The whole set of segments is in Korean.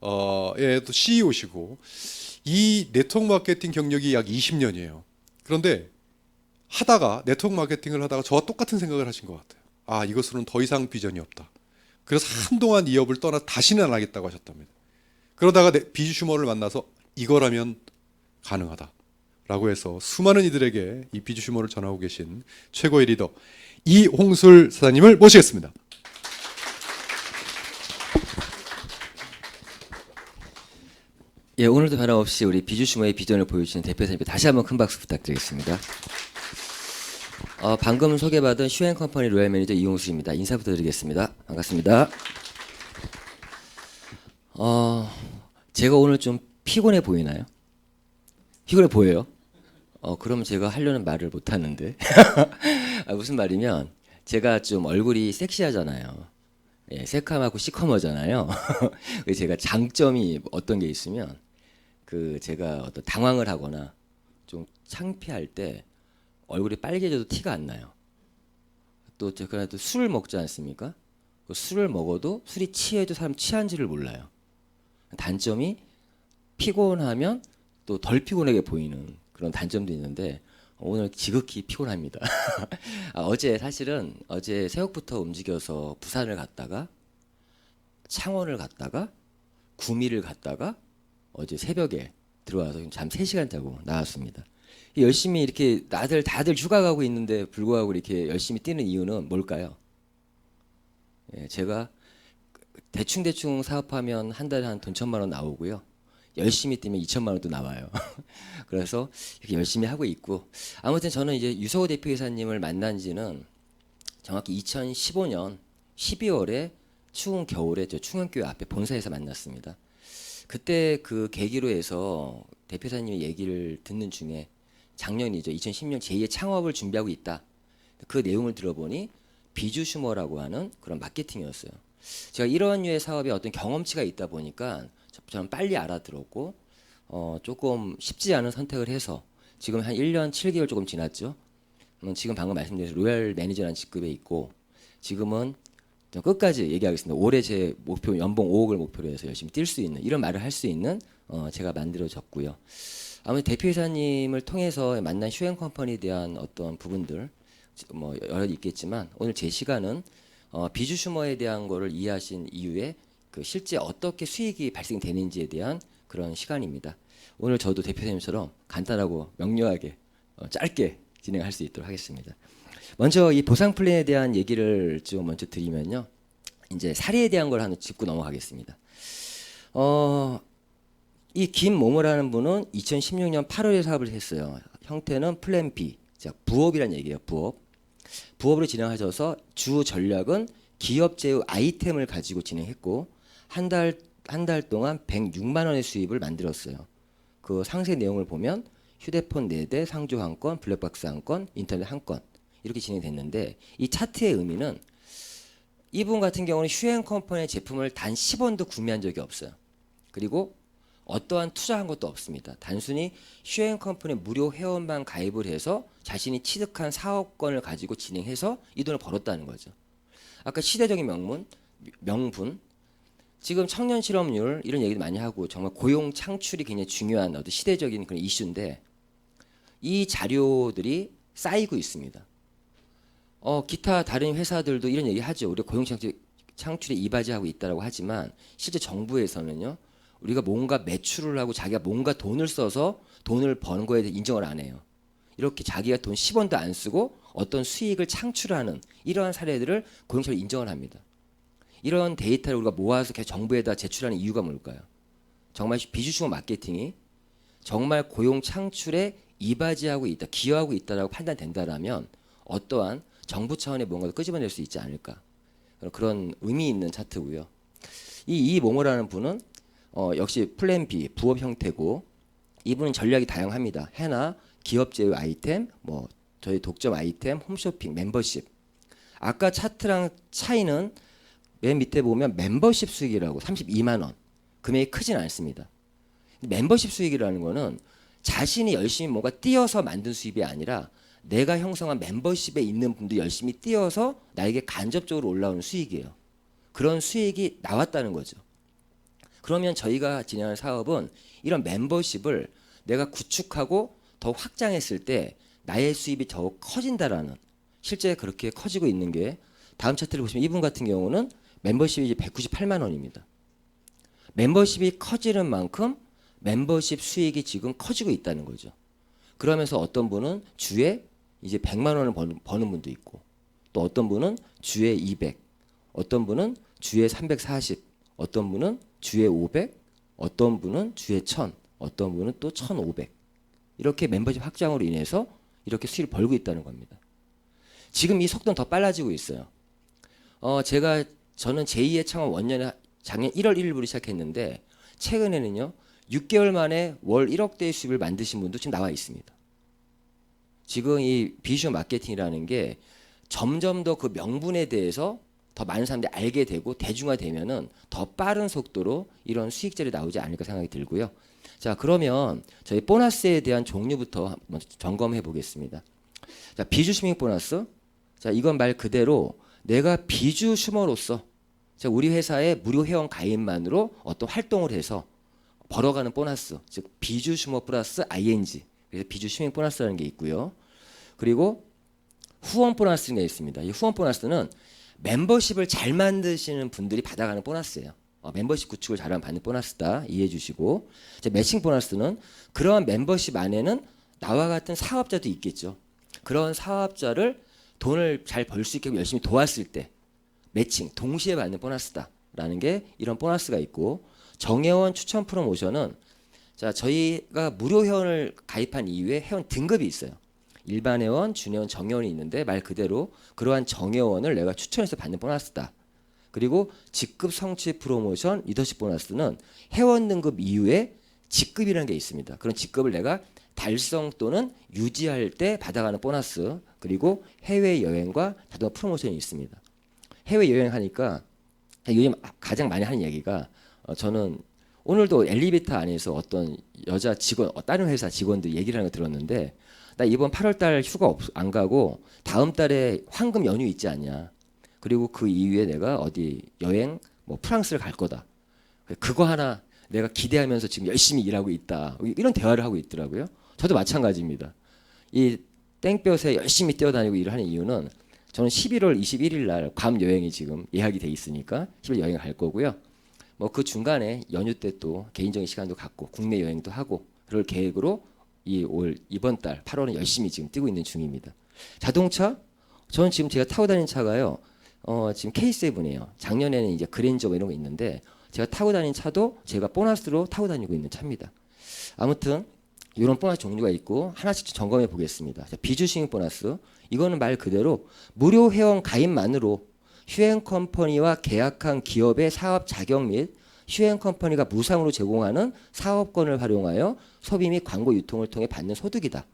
또 CEO시고 이 네트워크 마케팅 경력이 약 20년이에요. 그런데 하다가 네트워크 마케팅을 하다가 저와 똑같은 생각을 하신 것 같아요. 아, 이것으로는 더 이상 비전이 없다. 그래서 한동안 이 업을 떠나 다시는 안 하겠다고 하셨답니다. 그러다가 비주 슈머를 만나서 이거라면 가능하다 라고 해서 수많은 이들에게 이 비주 슈머를 전하고 계신 최고의 리더 이홍술 사장님을 모시겠습니다. 예, 오늘도 변함없이 우리 비주 슈머의 비전을 보여주시는 대표님께 다시 한번 큰 박수 부탁드리겠습니다. 방금 소개받은 슈앤컴퍼니 로얄 매니저 이홍수입니다. 인사부터 드리겠습니다. 반갑습니다. 제가 오늘 좀 피곤해 보이나요? 피곤해 보여요? 그럼 제가 하려는 말을 못 하는데. 무슨 말이면 제가 좀 얼굴이 섹시하잖아요. 예, 새카맣고 시커머잖아요. 제가 장점이 어떤 게 있으면 제가 어떤 당황을 하거나 좀 창피할 때 얼굴이 빨개져도 티가 안 나요. 또 제가 또 술을 먹지 않습니까? 술을 먹어도 술이 취해도 사람 취한지를 몰라요. 단점이 피곤하면 또 덜 피곤하게 보이는 그런 단점도 있는데 오늘 지극히 피곤합니다. 사실은 어제 새벽부터 움직여서 부산을 갔다가 창원을 갔다가 구미를 갔다가 어제 새벽에 들어와서 잠 3시간 자고 나왔습니다. 열심히 이렇게 다들 휴가 가고 있는데 불구하고 이렇게 열심히 뛰는 이유는 뭘까요? 예, 제가 대충 사업하면 한 달에 한 돈 1,000만 원 나오고요. 열심히 뛰면 2,000만 원도 나와요. 그래서 이렇게 열심히 하고 있고, 아무튼 저는 이제 유서호 대표이사님을 만난 지는 정확히 2015년 12월에 추운 겨울에 저 충현교회 앞에 본사에서 만났습니다. 그때 그 계기로 해서 대표이사님의 얘기를 듣는 중에 작년이죠. 2010년 제2의 창업을 준비하고 있다. 그 내용을 들어보니 비주 슈머라고 하는 그런 마케팅이었어요. 제가 이런 류의 사업에 어떤 경험치가 있다 보니까 저는 빨리 알아들었고 조금 쉽지 않은 선택을 해서 지금 한 1년 7개월 조금 지났죠. 지금 방금 말씀드린 로얄 매니저라는 직급에 있고 지금은 끝까지 얘기하겠습니다. 올해 제 목표 연봉 5억을 목표로 해서 열심히 뛸 수 있는 이런 말을 할 수 있는 제가 만들어졌고요. 아무튼 대표이사님을 통해서 만난 슈앤컴퍼니에 대한 어떤 부분들 뭐 여러 있겠지만 오늘 제 시간은 비주 슈머에 대한 거를 이해하신 이후에 실제 어떻게 수익이 발생되는지에 대한 그런 시간입니다. 오늘 저도 대표님처럼 간단하고 명료하게 짧게 진행할 수 있도록 하겠습니다. 먼저 이 보상 플랜에 대한 얘기를 좀 먼저 드리면요. 이제 사례에 대한 걸 하나 짚고 넘어가겠습니다. 이 김모모라는 분은 2016년 8월에 사업을 했어요. 형태는 플랜 B, 부업이라는 얘기예요. 부업으로 진행하셔서 주 전략은 기업 제휴 아이템을 가지고 진행했고 한 달 동안 106만 원의 수입을 만들었어요. 그 상세 내용을 보면 휴대폰 4대, 상조 1건, 블랙박스 1건, 인터넷 1건 이렇게 진행됐는데 이 차트의 의미는 이분 같은 경우는 슈앤컴퍼니의 제품을 단 10원도 구매한 적이 없어요. 그리고 어떠한 투자한 것도 없습니다. 단순히 슈앤컴퍼니 무료 회원만 가입을 해서 자신이 취득한 사업권을 가지고 진행해서 이 돈을 벌었다는 거죠. 아까 시대적인 명분 지금 청년 실업률 이런 얘기도 많이 하고 정말 고용 창출이 굉장히 중요한 어떤 시대적인 그런 이슈인데 이 자료들이 쌓이고 있습니다. 기타 다른 회사들도 이런 얘기 하죠. 우리가 고용 창출에 이바지하고 있다라고 하지만 실제 정부에서는요. 우리가 뭔가 매출을 하고 자기가 뭔가 돈을 써서 돈을 버는 거에 대해 인정을 안 해요. 이렇게 자기가 돈 10원도 안 쓰고 어떤 수익을 창출하는 이러한 사례들을 고용처로 인정을 합니다. 이런 데이터를 우리가 모아서 계속 정부에다 제출하는 이유가 뭘까요? 정말 비주슈머 마케팅이 정말 고용 창출에 이바지하고 있다, 기여하고 있다라고 판단된다라면 어떠한 정부 차원의 뭔가를 끄집어낼 수 있지 않을까? 그런 의미 있는 차트고요. 이 모모라는 분은 역시 플랜 B 부업 형태고 이분은 전략이 다양합니다. 해나 기업 제휴 아이템, 뭐 저희 독점 아이템, 홈쇼핑, 멤버십. 아까 차트랑 차이는 맨 밑에 보면 멤버십 수익이라고 32만 원. 금액이 크진 않습니다. 멤버십 수익이라는 거는 자신이 열심히 뭔가 뛰어서 만든 수입이 아니라 내가 형성한 멤버십에 있는 분도 열심히 뛰어서 나에게 간접적으로 올라오는 수익이에요. 그런 수익이 나왔다는 거죠. 그러면 저희가 진행하는 사업은 이런 멤버십을 내가 구축하고 더 확장했을 때 나의 수입이 더욱 커진다라는, 실제 그렇게 커지고 있는 게, 다음 차트를 보시면 이분 같은 경우는 멤버십이 이제 198만 원입니다. 멤버십이 커지는 만큼 멤버십 수익이 지금 커지고 있다는 거죠. 그러면서 어떤 분은 주에 이제 100만 원을 버는 분도 있고, 또 어떤 분은 주에 200, 어떤 분은 주에 340, 어떤 분은 주에 500, 어떤 분은 주에 1000, 어떤 분은 또 1500. 이렇게 멤버십 확장으로 인해서 이렇게 수익을 벌고 있다는 겁니다. 지금 이 속도는 더 빨라지고 있어요. 저는 제2의 창업 원년에 작년 1월 1일부터 시작했는데 최근에는요 6개월 만에 월 1억대의 수입을 만드신 분도 지금 나와 있습니다. 지금 이 비주얼 마케팅이라는 게 점점 더 그 명분에 대해서 더 많은 사람들이 알게 되고 대중화되면은 더 빠른 속도로 이런 수익들이 나오지 않을까 생각이 들고요. 자, 그러면 저희 보너스에 대한 종류부터 먼저 점검해 보겠습니다. 자, 비주 스밍 보너스. 자, 이건 말 그대로 내가 비주 슈머로서, 자, 우리 회사의 무료 회원 가입만으로 어떤 활동을 해서 벌어가는 보너스, 즉 비주 슈머 플러스 ING. 그래서 비주 스밍 보너스라는 게 있고요. 그리고 후원 보너스가 있습니다. 이 후원 보너스는 멤버십을 잘 만드시는 분들이 받아가는 보너스예요. 멤버십 구축을 잘하면 받는 보너스다, 이해해 주시고, 이제 매칭 보너스는 그러한 멤버십 안에는 나와 같은 사업자도 있겠죠. 그런 사업자를 돈을 잘 벌 수 있게 열심히 도왔을 때 매칭 동시에 받는 보너스다라는 게 이런 보너스가 있고, 정회원 추천 프로모션은, 자, 저희가 무료 회원을 가입한 이후에 회원 등급이 있어요. 일반 회원, 준회원, 정회원이 있는데 말 그대로 그러한 정회원을 내가 추천해서 받는 보너스다. 그리고 직급 성취 프로모션 리더십 보너스는 회원 등급 이후에 직급이라는 게 있습니다. 그런 직급을 내가 달성 또는 유지할 때 받아가는 보너스, 그리고 해외여행과 자동차 프로모션이 있습니다. 해외여행 하니까 요즘 가장 많이 하는 얘기가, 저는 오늘도 엘리베이터 안에서 어떤 여자 직원, 다른 회사 직원들 얘기를 하는 거 들었는데, 나 이번 8월달 휴가 안 가고 다음 달에 황금 연휴 있지 않냐. 그리고 그 이후에 내가 어디 여행, 뭐 프랑스를 갈 거다. 그거 하나 내가 기대하면서 지금 열심히 일하고 있다. 이런 대화를 하고 있더라고요. 저도 마찬가지입니다. 이 땡볕에 열심히 뛰어다니고 일을 하는 이유는, 저는 11월 21일 날 괌 여행이 지금 예약이 돼 있으니까 10일 여행을 갈 거고요. 뭐 그 중간에 연휴 때 또 개인적인 시간도 갖고 국내 여행도 하고 그럴 계획으로 이번 달 8월은 열심히 지금 뛰고 있는 중입니다. 자동차, 저는 지금 제가 타고 다니는 차가요. 지금 K7이에요. 작년에는 이제 그랜저 뭐 이런 거 있는데, 제가 타고 다니는 차도 제가 보너스로 타고 다니고 있는 차입니다. 아무튼 이런 보너스 종류가 있고 하나씩 점검해 보겠습니다. 비주 스윙 보너스, 이거는 말 그대로 무료 회원 가입만으로 휴행 컴퍼니와 계약한 기업의 사업 자격 및 휴행 컴퍼니가 무상으로 제공하는 사업권을 활용하여 소비 및 광고 유통을 통해 받는 소득이다.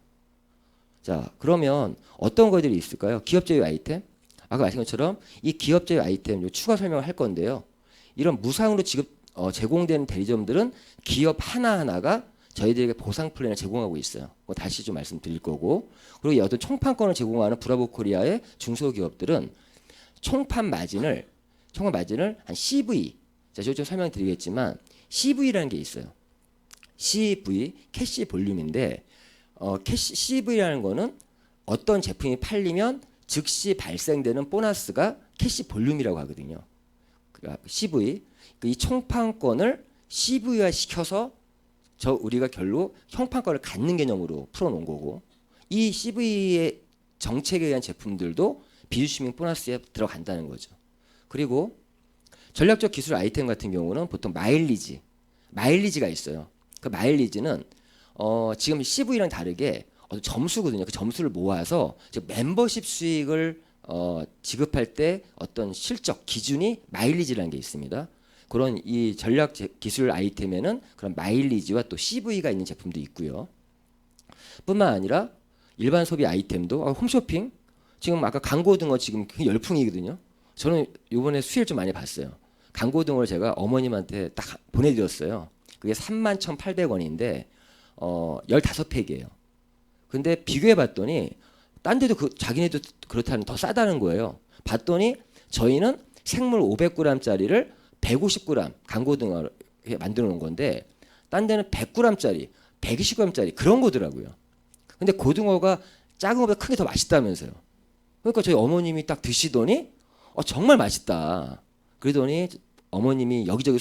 자, 그러면 어떤 것들이 있을까요? 기업 제휴 아이템. 아까 말씀한 것처럼 이 기업 제휴 아이템 추가 설명을 할 건데요. 이런 무상으로 제공되는 대리점들은 기업 하나하나가 저희들에게 보상 플랜을 제공하고 있어요. 그거 다시 좀 말씀드릴 거고, 그리고 어떤 총판권을 제공하는 브라보 코리아의 중소기업들은 총판 마진을 한 CV, 자, 제가 좀 설명드리겠지만 CV라는 게 있어요. CV, 캐시 볼륨인데, CV라는 거는 어떤 제품이 팔리면 즉시 발생되는 보너스가 캐시 볼륨이라고 하거든요. 그러니까 CV, 이 총판권을 CV화 시켜서 우리가 결로 형판권을 갖는 개념으로 풀어놓은 거고, 이 CV의 정책에 의한 제품들도 비주스밍 보너스에 들어간다는 거죠. 그리고 전략적 기술 아이템 같은 경우는 보통 마일리지가 있어요. 그 마일리지는 지금 CV랑 다르게 어떤 점수거든요. 그 점수를 모아서 멤버십 수익을 지급할 때 어떤 실적 기준이 마일리지라는 게 있습니다. 그런 이 전략 기술 아이템에는 그런 마일리지와 또 CV가 있는 제품도 있고요. 뿐만 아니라 일반 소비 아이템도 홈쇼핑, 지금 아까 광고 등어 지금 열풍이거든요. 저는 이번에 수혜를 좀 많이 봤어요. 광고 등어를 제가 어머님한테 딱 보내드렸어요. 그게 31,800원인데 15팩이에요. 근데 비교해 봤더니 딴 데도 자기네도 그렇다는 더 싸다는 거예요. 봤더니 저희는 생물 500g짜리를 150g 광고 등어 만들어 놓은 건데 딴 데는 100g짜리, 120g짜리 그런 거더라고요. 근데 고등어가 작은 거보다 큰 게 더 맛있다면서요. 그러니까 저희 어머님이 딱 드시더니 정말 맛있다. 그러더니 어머님이 여기저기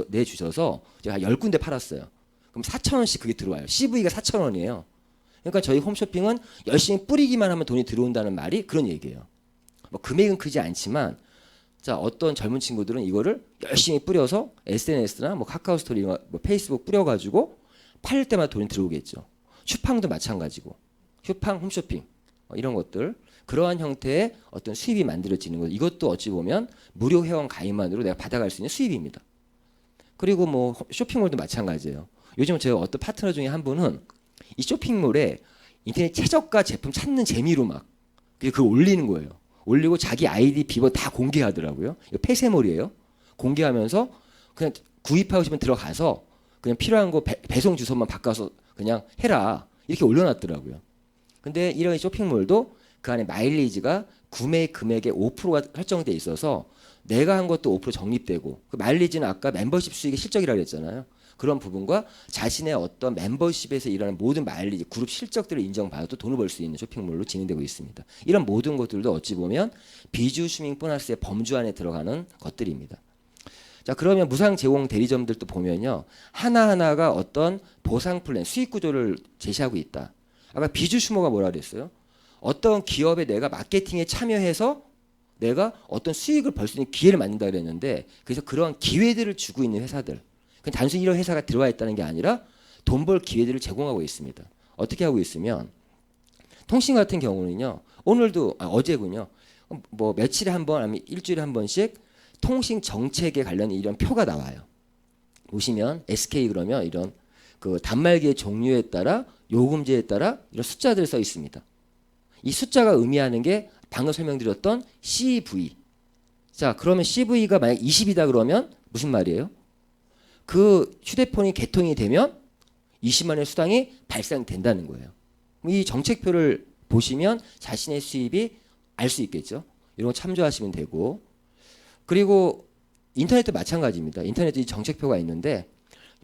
내주셔서 제가 10군데 팔았어요. 그럼 4,000원씩 그게 들어와요. CV가 4,000원이에요. 그러니까 저희 홈쇼핑은 열심히 뿌리기만 하면 돈이 들어온다는 말이 그런 얘기예요. 뭐 금액은 크지 않지만 자 어떤 젊은 친구들은 이거를 열심히 뿌려서 SNS나 뭐 카카오 스토리, 뭐 페이스북 뿌려가지고 팔 때마다 돈이 들어오겠죠. 슈팡도 마찬가지고 슈팡, 홈쇼핑 이런 것들 그러한 형태의 어떤 수입이 만들어지는 것 이것도 어찌 보면 무료 회원 가입만으로 내가 받아갈 수 있는 수입입니다. 그리고 뭐 쇼핑몰도 마찬가지예요. 요즘 제가 어떤 파트너 중에 한 분은 이 쇼핑몰에 인터넷 최저가 제품 찾는 재미로 막 그걸 올리는 거예요. 올리고 자기 아이디 비번 다 공개하더라고요. 이거 폐쇄몰이에요. 공개하면서 그냥 구입하고 싶으면 들어가서 그냥 필요한 거 배송 주소만 바꿔서 그냥 해라 이렇게 올려놨더라고요. 근데 이런 쇼핑몰도 그 안에 마일리지가 구매 금액의 5%가 설정돼 있어서 내가 한 것도 5% 적립되고 그 마일리지는 아까 멤버십 수익의 실적이라고 했잖아요. 그런 부분과 자신의 어떤 멤버십에서 일어나는 모든 마일리지 그룹 실적들을 인정받아도 돈을 벌 수 있는 쇼핑몰로 진행되고 있습니다. 이런 모든 것들도 어찌 보면 비주 스밍 보너스의 범주 안에 들어가는 것들입니다. 자 그러면 무상 제공 대리점들도 보면요 하나하나가 어떤 보상 플랜 수익 구조를 제시하고 있다. 아까 비주 슈머가 뭐라 그랬어요? 어떤 기업에 내가 마케팅에 참여해서 내가 어떤 수익을 벌 수 있는 기회를 만든다 그랬는데 그래서 그러한 기회들을 주고 있는 회사들 그냥 단순히 이런 회사가 들어와 있다는 게 아니라 돈 벌 기회들을 제공하고 있습니다. 어떻게 하고 있으면 통신 같은 경우는요 오늘도 어제군요 뭐 며칠에 한 번 아니면 일주일에 한 번씩 통신 정책에 관련 이런 표가 나와요. 보시면 SK 그러면 이런 그 단말기의 종류에 따라 요금제에 따라 이런 숫자들이 써 있습니다. 이 숫자가 의미하는 게 방금 설명드렸던 CV. 자, 그러면 CV가 만약 20이다 그러면 무슨 말이에요? 그 휴대폰이 개통이 되면 20만 원의 수당이 발생된다는 거예요. 이 정책표를 보시면 자신의 수입이 알 수 있겠죠. 이런 거 참조하시면 되고 그리고 인터넷도 마찬가지입니다. 인터넷도 이 정책표가 있는데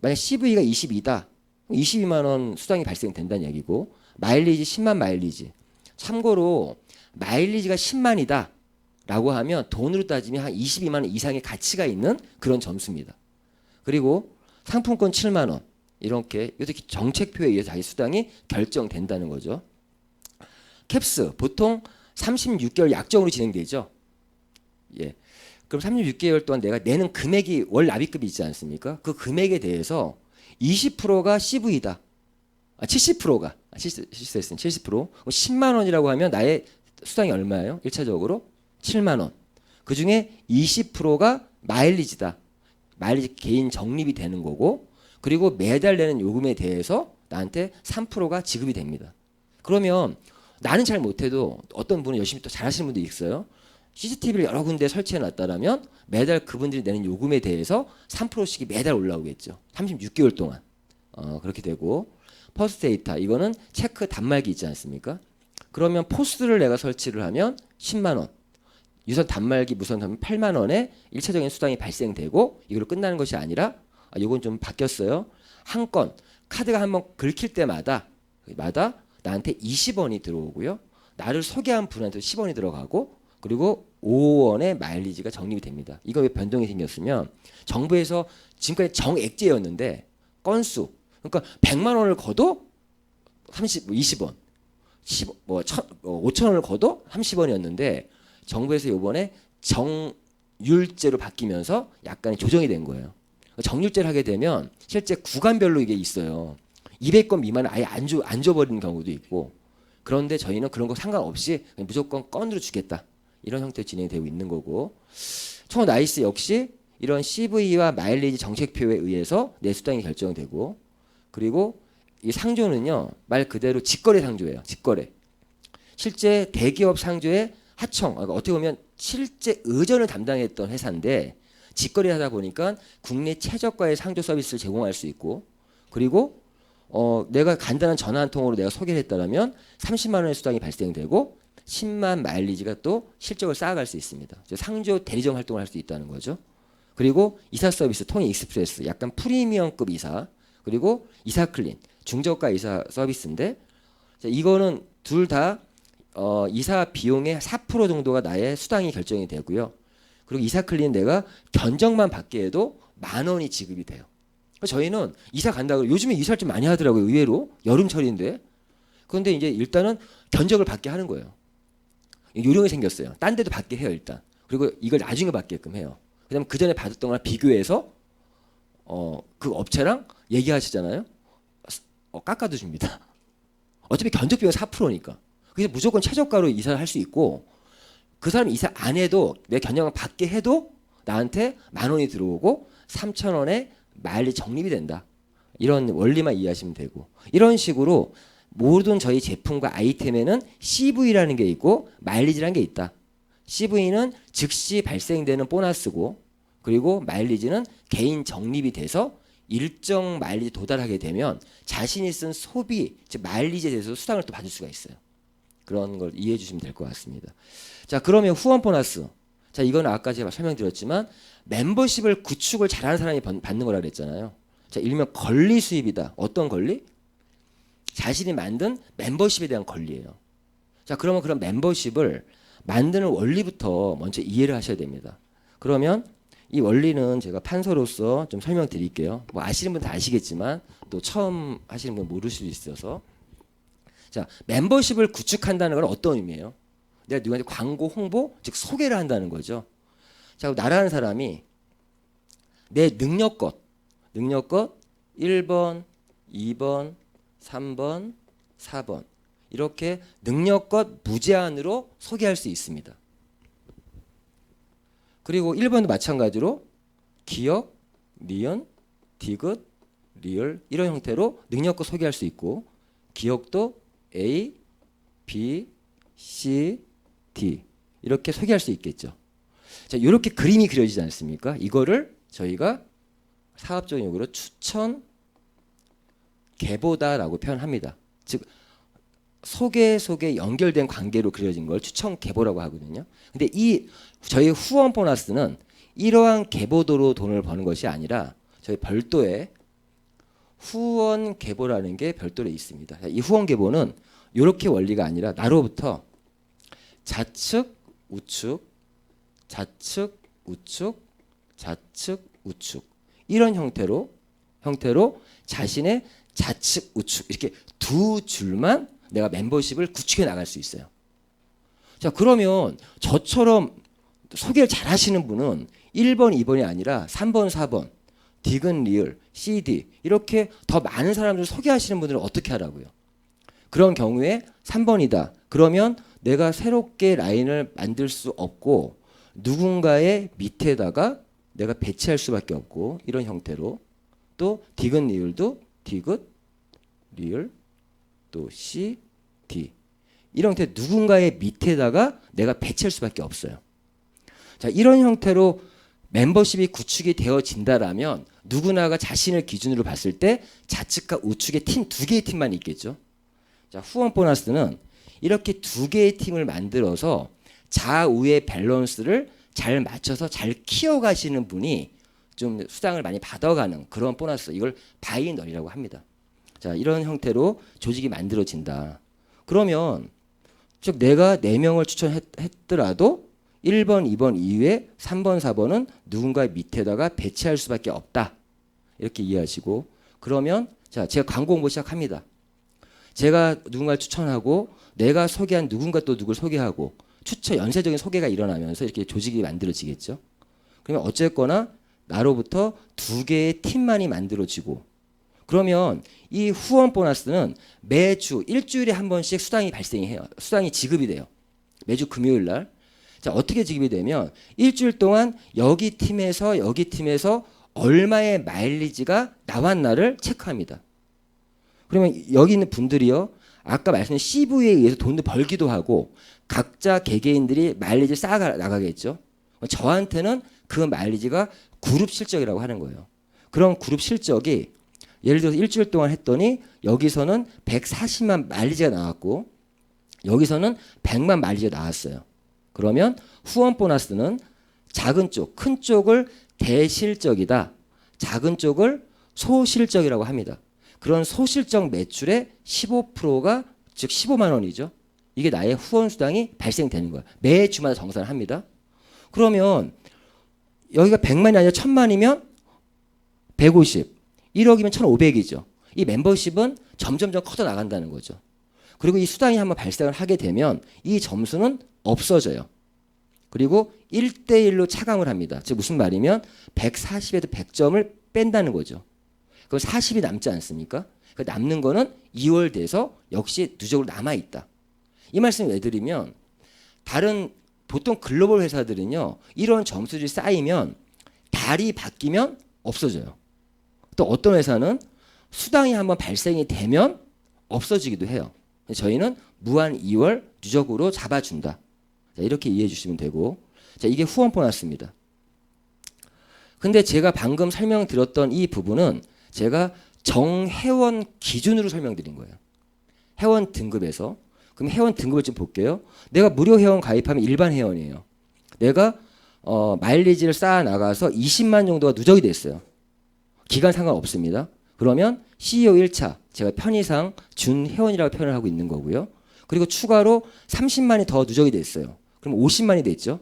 만약 CV가 22다. 22만 원 수당이 발생된다는 얘기고 마일리지 10만 마일리지. 참고로 마일리지가 10만이다 라고 하면 돈으로 따지면 한 22만 원 이상의 가치가 있는 그런 점수입니다. 그리고 상품권 7만 원 이렇게 이것도 정책표에 의해서 자기 수당이 결정된다는 거죠. 캡스 보통 36개월 약정으로 진행되죠. 예. 그럼 36개월 동안 내가 내는 금액이 월 납입금이 있지 않습니까? 그 금액에 대해서 20%가 CV다. 70%가 실수했으니 70%. 10만 원이라고 하면 나의 수당이 얼마예요? 1차적으로 7만 원. 그 중에 20%가 마일리지다. 마일리지 개인 적립이 되는 거고 그리고 매달 내는 요금에 대해서 나한테 3%가 지급이 됩니다. 그러면 나는 잘 못해도 어떤 분은 열심히 또 잘하시는 분도 있어요. CCTV를 여러 군데 설치해 놨다라면 매달 그분들이 내는 요금에 대해서 3%씩이 매달 올라오겠죠. 36개월 동안. 그렇게 되고 퍼스트 데이터 이거는 체크 단말기 있지 않습니까? 그러면 포스를 내가 설치를 하면 10만 원. 유선 단말기 무선 단말기 8만 원에 1차적인 수당이 발생되고 이걸로 끝나는 것이 아니라 이건 좀 바뀌었어요. 한 건 카드가 한번 긁힐 때마다 나한테 20원이 들어오고요. 나를 소개한 분한테 10원이 들어가고 그리고 5원의 마일리지가 적립이 됩니다. 이거 왜 변동이 생겼으면 정부에서 지금까지 정액제였는데 건수 그러니까 100만 원을 거도 20원 5천 원을 거도 30원이었는데 정부에서 이번에 정률제로 바뀌면서 약간의 조정이 된 거예요. 정률제를 하게 되면 실제 구간별로 이게 있어요. 200건 미만은 아예 안 줘버리는 경우도 있고 그런데 저희는 그런 거 상관없이 그냥 무조건 건으로 주겠다. 이런 형태로 진행되고 있는 거고 총 나이스 역시 이런 CV와 마일리지 정책표에 의해서 내 수당이 결정되고 그리고 이 상조는요 말 그대로 직거래 상조예요. 직거래. 실제 대기업 상조의 하청 어떻게 보면 실제 의전을 담당했던 회사인데 직거래 하다 보니까 국내 최저가의 상조 서비스를 제공할 수 있고 그리고 내가 간단한 전화 한 통으로 내가 소개를 했다면 30만 원의 수당이 발생되고 10만 마일리지가 또 실적을 쌓아갈 수 있습니다. 상조 대리점 활동을 할 수 있다는 거죠. 그리고 이사 서비스 통일 익스프레스 약간 프리미엄급 이사, 그리고 이사 클린 중저가 이사 서비스인데, 자, 이거는 둘 다 이사 비용의 4% 정도가 나의 수당이 결정이 되고요. 그리고 이사 클린 내가 견적만 받게 해도 10,000원이 지급이 돼요. 저희는 이사 간다고, 요즘에 이사를 좀 많이 하더라고요. 의외로 여름철인데. 그런데 이제 일단은 견적을 받게 하는 거예요. 요령이 생겼어요. 딴 데도 받게 해요 일단. 그리고 이걸 나중에 받게끔 해요. 그다음 그 전에 받았던 거랑 비교해서 그 업체랑 얘기하시잖아요. 깎아도 줍니다. 어차피 견적 비용 4%니까. 그래서 무조건 최저가로 이사를 할 수 있고, 그 사람이 이사 안 해도 내 견적을 받게 해도 나한테 10,000원이 들어오고 3,000원에 마일리지 적립이 된다. 이런 원리만 이해하시면 되고, 이런 식으로 모든 저희 제품과 아이템에는 CV라는 게 있고 마일리지라는 게 있다. CV는 즉시 발생되는 보너스고, 그리고 마일리지는 개인 적립이 돼서 일정 마일리지 도달하게 되면 자신이 쓴 소비, 즉 마일리지에 대해서 수당을 또 받을 수가 있어요. 그런 걸 이해해 주시면 될 것 같습니다. 자, 그러면 후원 보너스. 자, 이건 아까 제가 설명드렸지만 멤버십을 구축을 잘하는 사람이 받는 거라 그랬잖아요. 자, 일명 권리 수입이다. 어떤 권리? 자신이 만든 멤버십에 대한 권리예요. 자, 그러면 그런 멤버십을 만드는 원리부터 먼저 이해를 하셔야 됩니다. 그러면 이 원리는 제가 판서로서 좀 설명드릴게요. 뭐 아시는 분 다 아시겠지만 또 처음 하시는 분 모르실 수 있어서. 자, 멤버십을 구축한다는 건 어떤 의미예요? 내가 누구한테 광고, 홍보, 즉 소개를 한다는 거죠. 자, 나라는 사람이 내 능력껏 1번, 2번, 3번, 4번 이렇게 능력껏 무제한으로 소개할 수 있습니다. 그리고 1번도 마찬가지로 기역, 니은, 디귿, 리을 이런 형태로 능력껏 소개할 수 있고, 기역도 A, B, C, D 이렇게 소개할 수 있겠죠. 자, 이렇게 그림이 그려지지 않습니까? 이거를 저희가 사업적인 용어로 추천 계보다라고 표현합니다. 즉 소개 속에 연결된 관계로 그려진 걸 추천 계보라고 하거든요. 근데 이 저희 후원 보너스는 이러한 계보도로 돈을 버는 것이 아니라 저희 별도의 후원 계보라는 게 별도로 있습니다. 이 후원 계보는 이렇게 원리가 아니라 나로부터 좌측, 우측, 좌측, 우측, 좌측, 우측 이런 형태로 자신의 좌측, 우측 이렇게 두 줄만 내가 멤버십을 구축해 나갈 수 있어요. 자, 그러면 저처럼 소개를 잘 하시는 분은 1번, 2번이 아니라 3번, 4번, 디귿, 리을, CD 이렇게 더 많은 사람들을 소개하시는 분들은 어떻게 하라고요? 그런 경우에 3번이다. 그러면 내가 새롭게 라인을 만들 수 없고 누군가의 밑에다가 내가 배치할 수밖에 없고, 이런 형태로 또 디귿, 리을도 디귿, 리을 또 C, D 이런 형태 누군가의 밑에다가 내가 배치할 수밖에 없어요. 자, 이런 형태로 멤버십이 구축이 되어진다라면 누구나가 자신을 기준으로 봤을 때 좌측과 우측의 팀 두 개의 팀만 있겠죠. 자, 후원 보너스는 이렇게 두 개의 팀을 만들어서 좌우의 밸런스를 잘 맞춰서 잘 키워가시는 분이 좀 수당을 많이 받아가는 그런 보너스, 이걸 바이널이라고 합니다. 자, 이런 형태로 조직이 만들어진다. 그러면 즉 내가 4명을 추천했더라도 1번, 2번 이외에 3번, 4번은 누군가의 밑에다가 배치할 수밖에 없다. 이렇게 이해하시고, 그러면 자, 제가 광고 홍보 시작합니다. 제가 누군가를 추천하고 내가 소개한 누군가 또 누굴 소개하고 연쇄적인 소개가 일어나면서 이렇게 조직이 만들어지겠죠. 그러면 어쨌거나 나로부터 두 개의 팀만이 만들어지고, 그러면 이 후원 보너스는 매주 일주일에 한 번씩 수당이 발생해요. 수당이 지급이 돼요. 매주 금요일 날. 자, 어떻게 지급이 되면 일주일 동안 여기 팀에서 얼마의 마일리지가 나왔나를 체크합니다. 그러면 여기 있는 분들이요, 아까 말씀드린 CV에 의해서 돈을 벌기도 하고 각자 개개인들이 마일리지를 쌓아 나가겠죠. 저한테는 그 마일리지가 그룹 실적이라고 하는 거예요. 그런 그룹 실적이 예를 들어서 일주일 동안 했더니 여기서는 140만 마일리지가 나왔고 여기서는 100만 마일리지가 나왔어요. 그러면 후원 보너스는 작은 쪽, 큰 쪽을 대실적이다. 작은 쪽을 소실적이라고 합니다. 그런 소실적 매출의 15%가 즉 15만 원이죠. 이게 나의 후원 수당이 발생되는 거야. 매 주마다 정산을 합니다. 그러면 여기가 100만이 아니라 1000만이면 150, 1억이면 1500이죠. 이 멤버십은 점점점 커져 나간다는 거죠. 그리고 이 수당이 한번 발생을 하게 되면 이 점수는 없어져요. 그리고 1대1로 차감을 합니다. 즉 무슨 말이면 140에서 100점을 뺀다는 거죠. 그럼 40이 남지 않습니까? 그 남는 거는 2월 돼서 역시 누적으로 남아있다. 이 말씀을 왜 드리면 다른 보통 글로벌 회사들은요. 이런 점수들이 쌓이면 달이 바뀌면 없어져요. 또 어떤 회사는 수당이 한번 발생이 되면 없어지기도 해요. 저희는 무한 2월 누적으로 잡아준다. 자, 이렇게 이해해 주시면 되고, 자, 이게 후원 보너스입니다. 근데 제가 방금 설명드렸던 이 부분은 제가 정회원 기준으로 설명드린 거예요. 회원 등급에서. 그럼 회원 등급을 좀 볼게요. 내가 무료 회원 가입하면 일반 회원이에요. 내가 마일리지를 쌓아 나가서 20만 정도가 누적이 됐어요. 기간 상관없습니다. 그러면 CEO 1차 제가 편의상 준 회원이라고 표현을 하고 있는 거고요. 그리고 추가로 30만이 더 누적이 됐어요. 그럼 50만이 됐죠.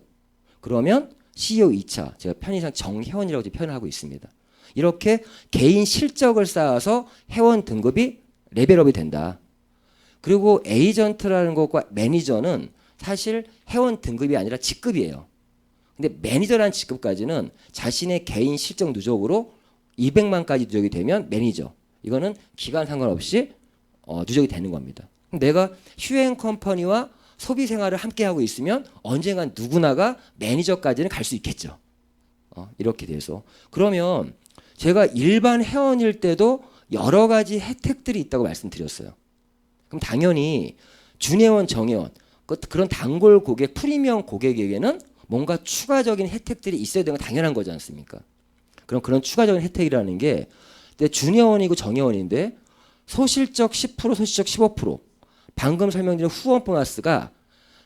그러면 CEO 2차 제가 편의상 정회원이라고 표현을 하고 있습니다. 이렇게 개인 실적을 쌓아서 회원 등급이 레벨업이 된다. 그리고 에이전트라는 것과 매니저는 사실 회원 등급이 아니라 직급이에요. 근데 매니저라는 직급까지는 자신의 개인 실적 누적으로 200만까지 누적이 되면 매니저. 이거는 기간 상관없이 누적이 되는 겁니다. 내가 휴행 컴퍼니와 소비 생활을 함께 하고 있으면 언젠간 누구나가 매니저까지는 갈 수 있겠죠. 이렇게 돼서 그러면 제가 일반 회원일 때도 여러 가지 혜택들이 있다고 말씀드렸어요. 그럼 당연히 준회원, 정회원 그런 단골 고객, 프리미엄 고객에게는 뭔가 추가적인 혜택들이 있어야 되는 건 당연한 거지 않습니까? 그럼 그런 추가적인 혜택이라는 게 준회원이고 정회원인데 소실적 10%, 소실적 15%. 방금 설명드린 후원 보너스가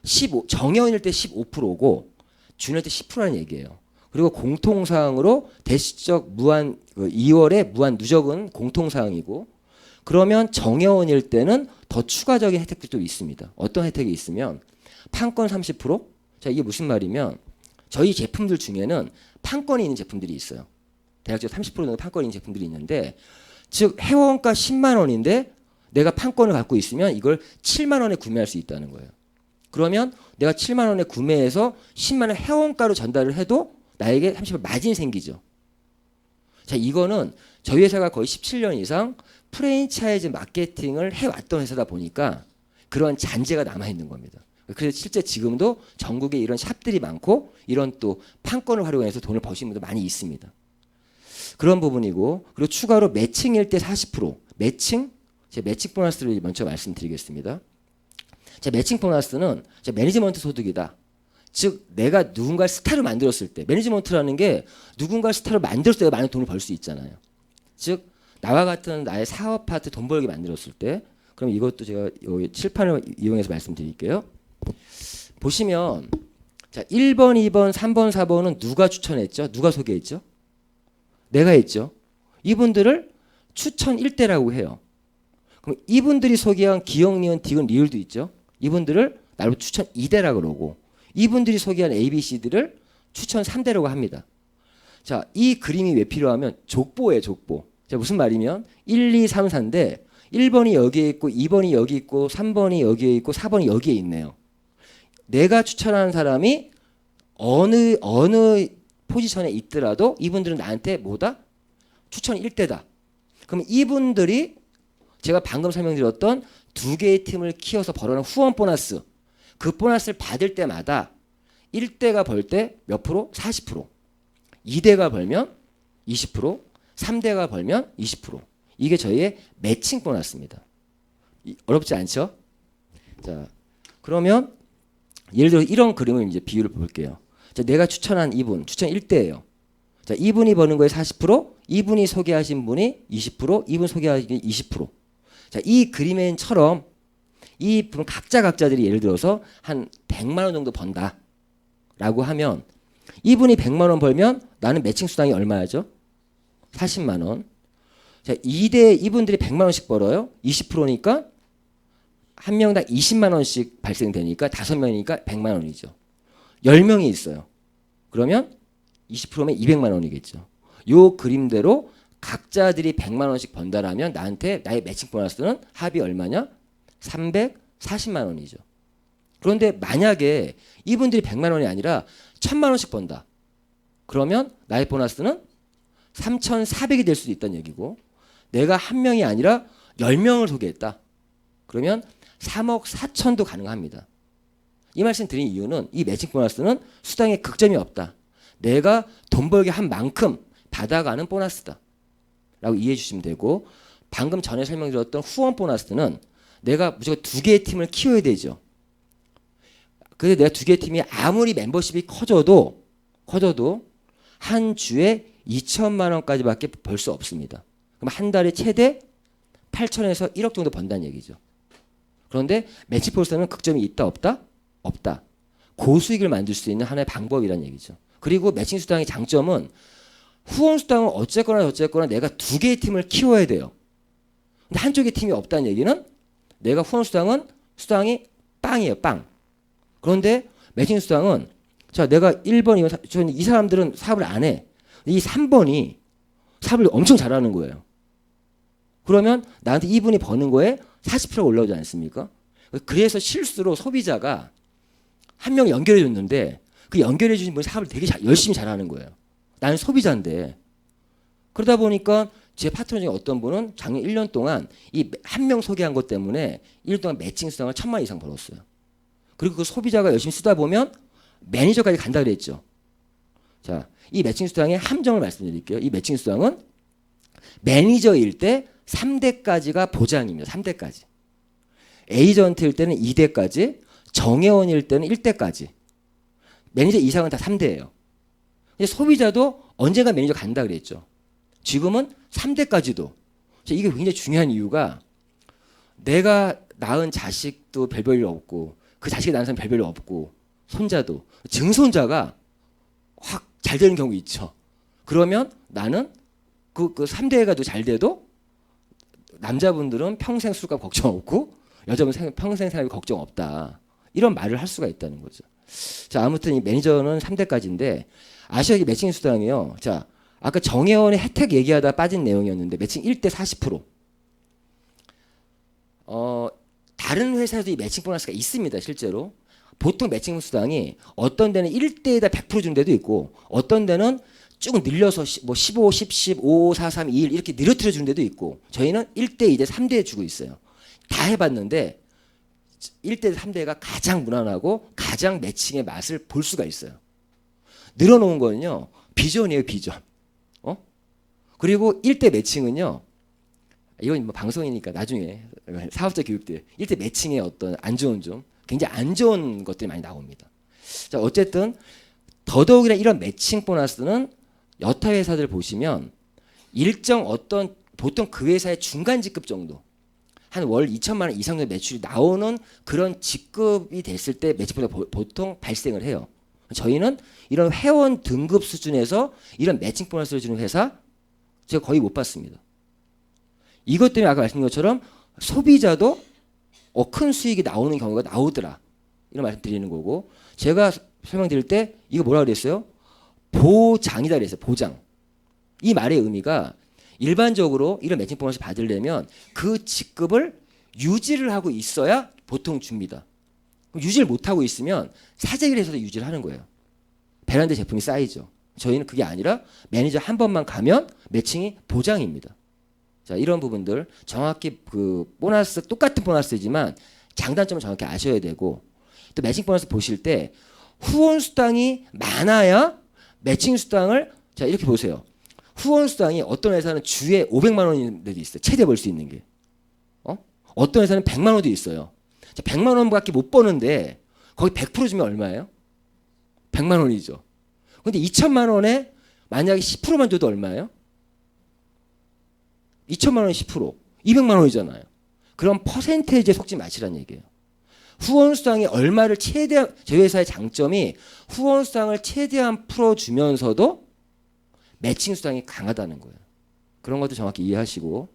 15, 정회원일 때 15%고 준회원 때 10%라는 얘기예요. 그리고 공통사항으로 대시적 무한 2월에 무한 누적은 공통사항이고 그러면 정회원일 때는 더 추가적인 혜택들이 또 있습니다. 어떤 혜택이 있으면 판권 30%? 자, 이게 무슨 말이면 저희 제품들 중에는 판권이 있는 제품들이 있어요. 대략적 30% 정도 판권이 있는 제품들이 있는데 즉 회원가 10만 원인데 내가 판권을 갖고 있으면 이걸 7만 원에 구매할 수 있다는 거예요. 그러면 내가 7만 원에 구매해서 10만 원 회원가로 전달을 해도 나에게 30% 마진이 생기죠. 자, 이거는 저희 회사가 거의 17년 이상 프랜차이즈 마케팅을 해왔던 회사다 보니까 그런 잔재가 남아있는 겁니다. 그래서 실제 지금도 전국에 이런 샵들이 많고 이런 또 판권을 활용해서 돈을 버시는 분들 많이 있습니다. 그런 부분이고 그리고 추가로 매칭일 때 40% 매칭 제 매칭 보너스를 먼저 말씀드리겠습니다. 제 매칭 보너스는 제 매니지먼트 소득이다. 즉 내가 누군가를 스타로 만들었을 때 매니지먼트라는 게 누군가를 스타로 만들었을 때 많은 돈을 벌 수 있잖아요. 즉 나와 같은 나의 사업 파트 돈 벌게 만들었을 때 그럼 이것도 제가 여기 칠판을 이용해서 말씀드릴게요. 보시면 자 1번, 2번, 3번, 4번은 누가 추천했죠? 누가 소개했죠? 내가 했죠. 이분들을 추천 1대라고 해요. 그럼 이분들이 소개한 기억, 니은, 디귿, 리을도 있죠. 이분들을 나로 추천 2대라고 그러고 이분들이 소개한 ABC들을 추천 3대라고 합니다. 자, 이 그림이 왜 필요하면 족보예요, 족보. 자, 무슨 말이면 1, 2, 3, 4인데 1번이 여기에 있고 2번이 여기 있고 3번이 여기에 있고 4번이 여기에 있네요. 내가 추천하는 사람이 어느 포지션에 있더라도 이분들은 나한테 뭐다? 추천 1대다. 그럼 이분들이 제가 방금 설명드렸던 두 개의 팀을 키워서 벌어낸 후원 보너스 그 보너스를 받을 때마다 1대가 벌 때 몇 프로? 40%. 2대가 벌면 20%, 3대가 벌면 20%. 이게 저희의 매칭 보너스입니다. 어렵지 않죠? 자, 그러면 예를 들어 이런 그림을 이제 비유를 볼게요. 자, 내가 추천한 이분, 추천 1대예요. 자, 이분이 버는 거에 40%, 이분이 소개하신 분이 20%, 이분 소개하신 분이 20%. 자, 이 그림엔처럼 이 각자들이 예를 들어서 한 100만 원 정도 번다라고 하면 이분이 100만 원 벌면 나는 매칭 수당이 얼마죠? 40만 원. 자, 이분들이 100만 원씩 벌어요. 20%니까 한 명당 20만 원씩 발생되니까 5명이니까 100만 원이죠. 10명이 있어요. 그러면 20%면 200만 원이겠죠. 요 그림대로 각자들이 100만 원씩 번다라면 나한테 나의 매칭 보너스는 합이 얼마냐? 340만 원이죠. 그런데 만약에 이분들이 100만 원이 아니라 1000만 원씩 번다. 그러면 나의 보너스는 3,400이 될 수도 있다는 얘기고, 내가 한 명이 아니라 10명을 소개했다. 그러면 3억 4천도 가능합니다. 이 말씀 드린 이유는 이 매칭 보너스는 수당에 극점이 없다. 내가 돈 벌게 한 만큼 받아가는 보너스다 라고 이해해 주시면 되고, 방금 전에 설명드렸던 후원 보너스는 내가 무조건 2개의 팀을 키워야 되죠. 그래서 내가 2개의 팀이 아무리 멤버십이 커져도 한 주에 2천만 원까지밖에 벌 수 없습니다. 그럼 한 달에 최대 8천에서 1억 정도 번다는 얘기죠. 그런데 매칭 보너스는 극점이 있다 없다? 없다. 고수익을 만들 수 있는 하나의 방법이라는 얘기죠. 그리고 매칭 수당의 장점은 후원 수당은 어쨌거나 내가 2개의 팀을 키워야 돼요. 근데 한쪽의 팀이 없다는 얘기는 내가 후원 수당이 빵이에요, 빵. 그런데 매칭 수당은 자, 내가 1번이면 이 사람들은 사업을 안 해. 이 3번이 사업을 엄청 잘하는 거예요. 그러면 나한테 이분이 버는 거에 40%가 올라오지 않습니까? 그래서 실수로 소비자가 한 명 연결해 줬는데 그 연결해 주신 분이 사업을 되게 열심히 잘하는 거예요. 나는 소비자인데. 그러다 보니까 제 파트너 중에 어떤 분은 작년 1년 동안 이 한 명 소개한 것 때문에 1년 동안 매칭 수당을 1,000만 원 이상 벌었어요. 그리고 그 소비자가 열심히 쓰다 보면 매니저까지 간다 그랬죠. 자, 이 매칭 수당의 함정을 말씀드릴게요. 이 매칭 수당은 매니저일 때 3대까지가 보장입니다. 3대까지. 에이전트일 때는 2대까지, 정회원일 때는 1대까지. 매니저 이상은 다 3대예요. 근데 소비자도 언젠가 매니저 간다 그랬죠. 지금은 3대까지도. 이게 굉장히 중요한 이유가 내가 낳은 자식도 별별 일 없고 그 자식이 낳은 사람 별별 일 없고 손자도 증손자가 확 잘 되는 경우 있죠. 그러면 나는 그 3대가 잘 돼도 남자분들은 평생 술값 걱정 없고 여자분은 평생 생활비 걱정 없다. 이런 말을 할 수가 있다는 거죠. 자, 아무튼 이 매니저는 3대까지인데 아시아 매칭 수당이요. 자, 아까 정회원의 혜택 얘기하다 빠진 내용이었는데 매칭 1대 40%. 다른 회사에도 이 매칭 보너스가 있습니다. 실제로. 보통 매칭 수당이 어떤 데는 1대에다 100% 준 데도 있고 어떤 데는 쭉 늘려서 뭐 15, 10, 15, 4, 3, 2, 1 이렇게 늘어뜨려 주는 데도 있고 저희는 1대, 2대, 3대 주고 있어요. 다 해봤는데 1대, 3대가 가장 무난하고 가장 매칭의 맛을 볼 수가 있어요. 늘어놓은 거는요. 비전이에요. 비전. 그리고 1대 매칭은요. 이건 뭐 방송이니까 나중에 사업자 교육 때 1대 매칭의 어떤 안 좋은 점 굉장히 안 좋은 것들이 많이 나옵니다. 자, 어쨌든 더더욱이나 이런 매칭 보너스는 여타 회사들 보시면 일정 어떤 보통 그 회사의 중간 직급 정도 한 월 2천만 원 이상 정도 매출이 나오는 그런 직급이 됐을 때 매칭 보너스 보통 발생을 해요. 저희는 이런 회원 등급 수준에서 이런 매칭 보너스를 주는 회사 제가 거의 못 봤습니다. 이것 때문에 아까 말씀드린 것처럼 소비자도 큰 수익이 나오는 경우가 나오더라. 이런 말씀 드리는 거고 제가 설명드릴 때 이거 뭐라 그랬어요? 보장이다 그랬어요. 보장. 이 말의 의미가 일반적으로 이런 매칭 보너스 받으려면 그 직급을 유지를 하고 있어야 보통 줍니다. 유지를 못하고 있으면 사재기를 해서 유지를 하는 거예요. 베란다 제품이 쌓이죠. 저희는 그게 아니라 매니저 한 번만 가면 매칭이 보장입니다. 자, 이런 부분들 정확히 그 보너스 똑같은 보너스지만 장단점을 정확히 아셔야 되고 또 매칭 보너스 보실 때 후원 수당이 많아야 매칭 수당을 자 이렇게 보세요. 후원 수당이 어떤 회사는 주에 500만 원인 데도 있어요. 최대 벌 수 있는 게. 어떤 회사는 100만 원도 있어요. 자, 100만 원밖에 못 버는데 거기 100% 주면 얼마예요? 100만 원이죠. 근데 2천만 원에 만약에 10%만 줘도 얼마예요? 2천만 원에 10%, 200만 원이잖아요. 그럼 퍼센테이지에 속지 마시라는 얘기예요. 후원 수당이 얼마를 최대한 저희 회사의 장점이 후원 수당을 최대한 풀어주면서도 매칭 수당이 강하다는 거예요. 그런 것도 정확히 이해하시고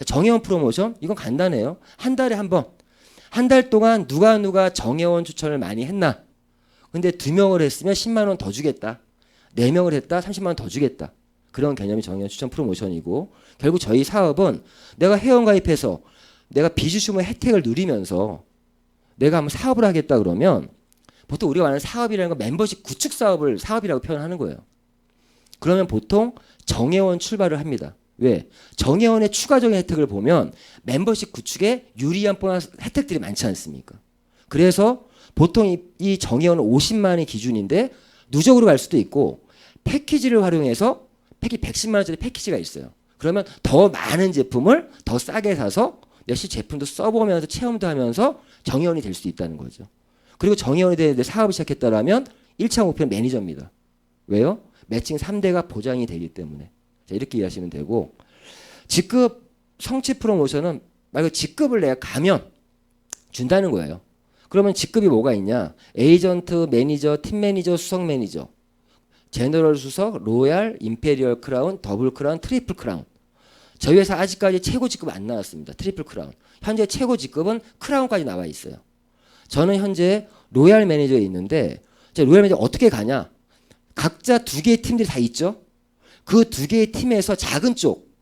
정회원 프로모션 이건 간단해요. 한 달에 한 번. 한 달 동안 누가 정회원 추천을 많이 했나? 근데 2명을 했으면 10만 원 더 주겠다. 4명을 했다 30만 원 더 주겠다. 그런 개념이 정회원 추천 프로모션이고 결국 저희 사업은 내가 회원 가입해서 내가 비주슈머 혜택을 누리면서 내가 한번 사업을 하겠다 그러면 보통 우리가 말하는 사업이라는 건 멤버십 구축 사업을 사업이라고 표현하는 거예요. 그러면 보통 정회원 출발을 합니다. 왜? 정회원의 추가적인 혜택을 보면 멤버십 구축에 유리한 보너스 혜택들이 많지 않습니까? 그래서 보통 이 정회원은 50만 원이 기준인데 누적으로 갈 수도 있고 패키지를 활용해서 패키지 110만 원짜리 패키지가 있어요. 그러면 더 많은 제품을 더 싸게 사서 역시 제품도 써보면서 체험도 하면서 정회원이 될 수 있다는 거죠. 그리고 정회원이 되는데 사업을 시작했다라면 1차 목표는 매니저입니다. 왜요? 매칭 3대가 보장이 되기 때문에. 자, 이렇게 이해하시면 되고 직급 성취 프로모션은 말 그대로 직급을 내가 가면 준다는 거예요. 그러면 직급이 뭐가 있냐? 에이전트, 매니저, 팀 매니저, 수석 매니저, 제너럴 수석, 로얄, 임페리얼 크라운, 더블 크라운, 트리플 크라운. 저희 회사 아직까지 최고 직급 안 나왔습니다. 트리플 크라운. 현재 최고 직급은 크라운까지 나와 있어요. 저는 현재 로얄 매니저에 있는데 로얄 매니저 어떻게 가냐? 각자 2개의 팀들이 다 있죠. 그 2개의 팀에서 작은 쪽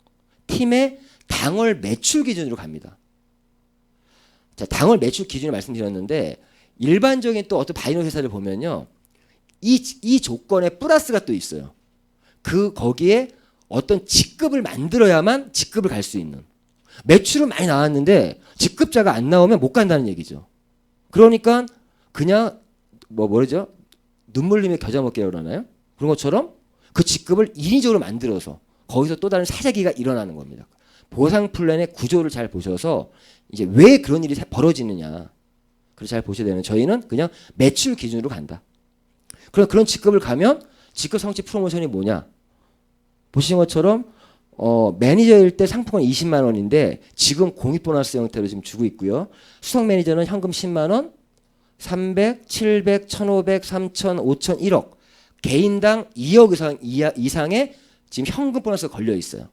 팀의 당월 매출 기준으로 갑니다. 자, 당월 매출 기준을 말씀드렸는데 일반적인 또 어떤 바이너 회사를 보면요. 이 조건에 플러스가 또 있어요. 거기에 어떤 직급을 만들어야만 직급을 갈 수 있는. 매출은 많이 나왔는데 직급자가 안 나오면 못 간다는 얘기죠. 그러니까 그냥 뭐죠? 눈물 흘리며 겨자 먹기라고 그러나요? 그런 것처럼 그 직급을 인위적으로 만들어서 거기서 또 다른 사재기가 일어나는 겁니다. 보상 플랜의 구조를 잘 보셔서 이제 왜 그런 일이 벌어지느냐. 그걸 잘 보셔야 되는 저희는 그냥 매출 기준으로 간다. 그런 직급을 가면 직급 성취 프로모션이 뭐냐? 보신 것처럼 매니저일 때 상품은 20만 원인데 지금 공익 보너스 형태로 지금 주고 있고요. 수석 매니저는 현금 10만 원, 300, 700, 1,500, 3,000, 5,000, 1억. 개인당 2억 이상의 지금 현금 보너스가 걸려 있어요.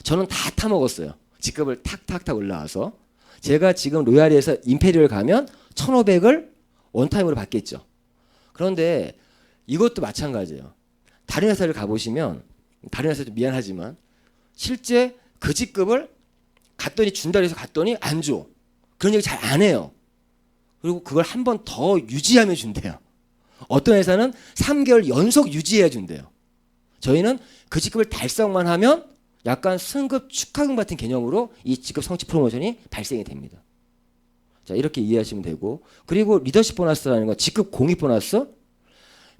저는 다 타먹었어요. 직급을 탁탁탁 올라와서. 제가 지금 로얄에서 임페리얼 가면 1,500을 원타임으로 받겠죠. 그런데 이것도 마찬가지예요. 다른 회사를 가보시면 다른 회사도 미안하지만 실제 그 직급을 준다 해서 갔더니 안 줘. 그런 얘기 잘 안 해요. 그리고 그걸 한 번 더 유지하면 준대요. 어떤 회사는 3개월 연속 유지해야 준대요. 저희는 그 직급을 달성만 하면 약간 승급 축하금 같은 개념으로 이 직급 성취 프로모션이 발생이 됩니다. 자, 이렇게 이해하시면 되고 그리고 리더십 보너스라는 건 직급 공익 보너스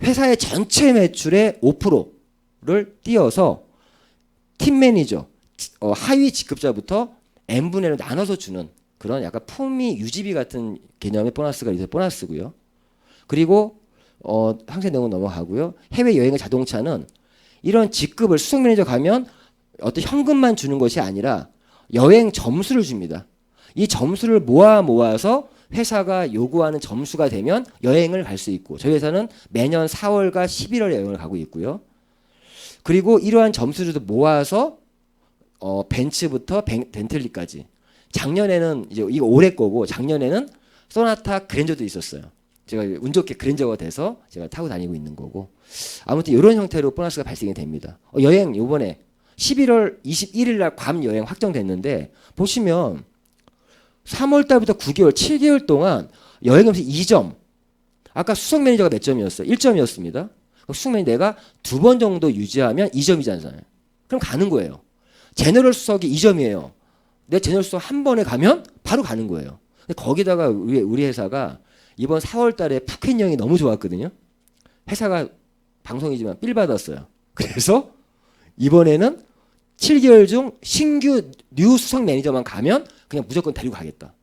회사의 전체 매출의 5%를 띄어서 팀 매니저 하위 직급자부터 n분의 1로 나눠서 주는 그런 약간 품위 유지비 같은 개념의 보너스가 리더십 보너스고요. 그리고 상세 내용 넘어가고요. 해외 여행의 자동차는 이런 직급을 수석 매니저 가면 어떤 현금만 주는 것이 아니라 여행 점수를 줍니다. 이 점수를 모아서 회사가 요구하는 점수가 되면 여행을 갈 수 있고 저희 회사는 매년 4월과 11월에 여행을 가고 있고요. 그리고 이러한 점수를 모아서 벤츠부터 벤틀리까지 작년에는 이제 이거 올해 거고 작년에는 소나타 그랜저도 있었어요. 제가 운 좋게 그랜저가 돼서 제가 타고 다니고 있는 거고 아무튼 이런 형태로 보너스가 발생이 됩니다. 여행 이번에 11월 21일 날 괌 여행 확정됐는데 보시면 3월 달부터 9개월 7개월 동안 여행하면서 2점 아까 수석 매니저가 몇 점이었어요? 1점이었습니다. 수석 매니저 내가 2번 정도 유지하면 2점이잖아요. 그럼 가는 거예요. 제너럴 수석이 2점이에요. 내 제너럴 수석 한 번에 가면 바로 가는 거예요. 근데 거기다가 우리 회사가 이번 4월 달에 푸켓 여행이 너무 좋았거든요. 회사가 방송이지만 삘 받았어요. 그래서 이번에는 7개월 중 신규 뉴 수석 매니저만 가면 그냥 무조건 데리고 가겠다.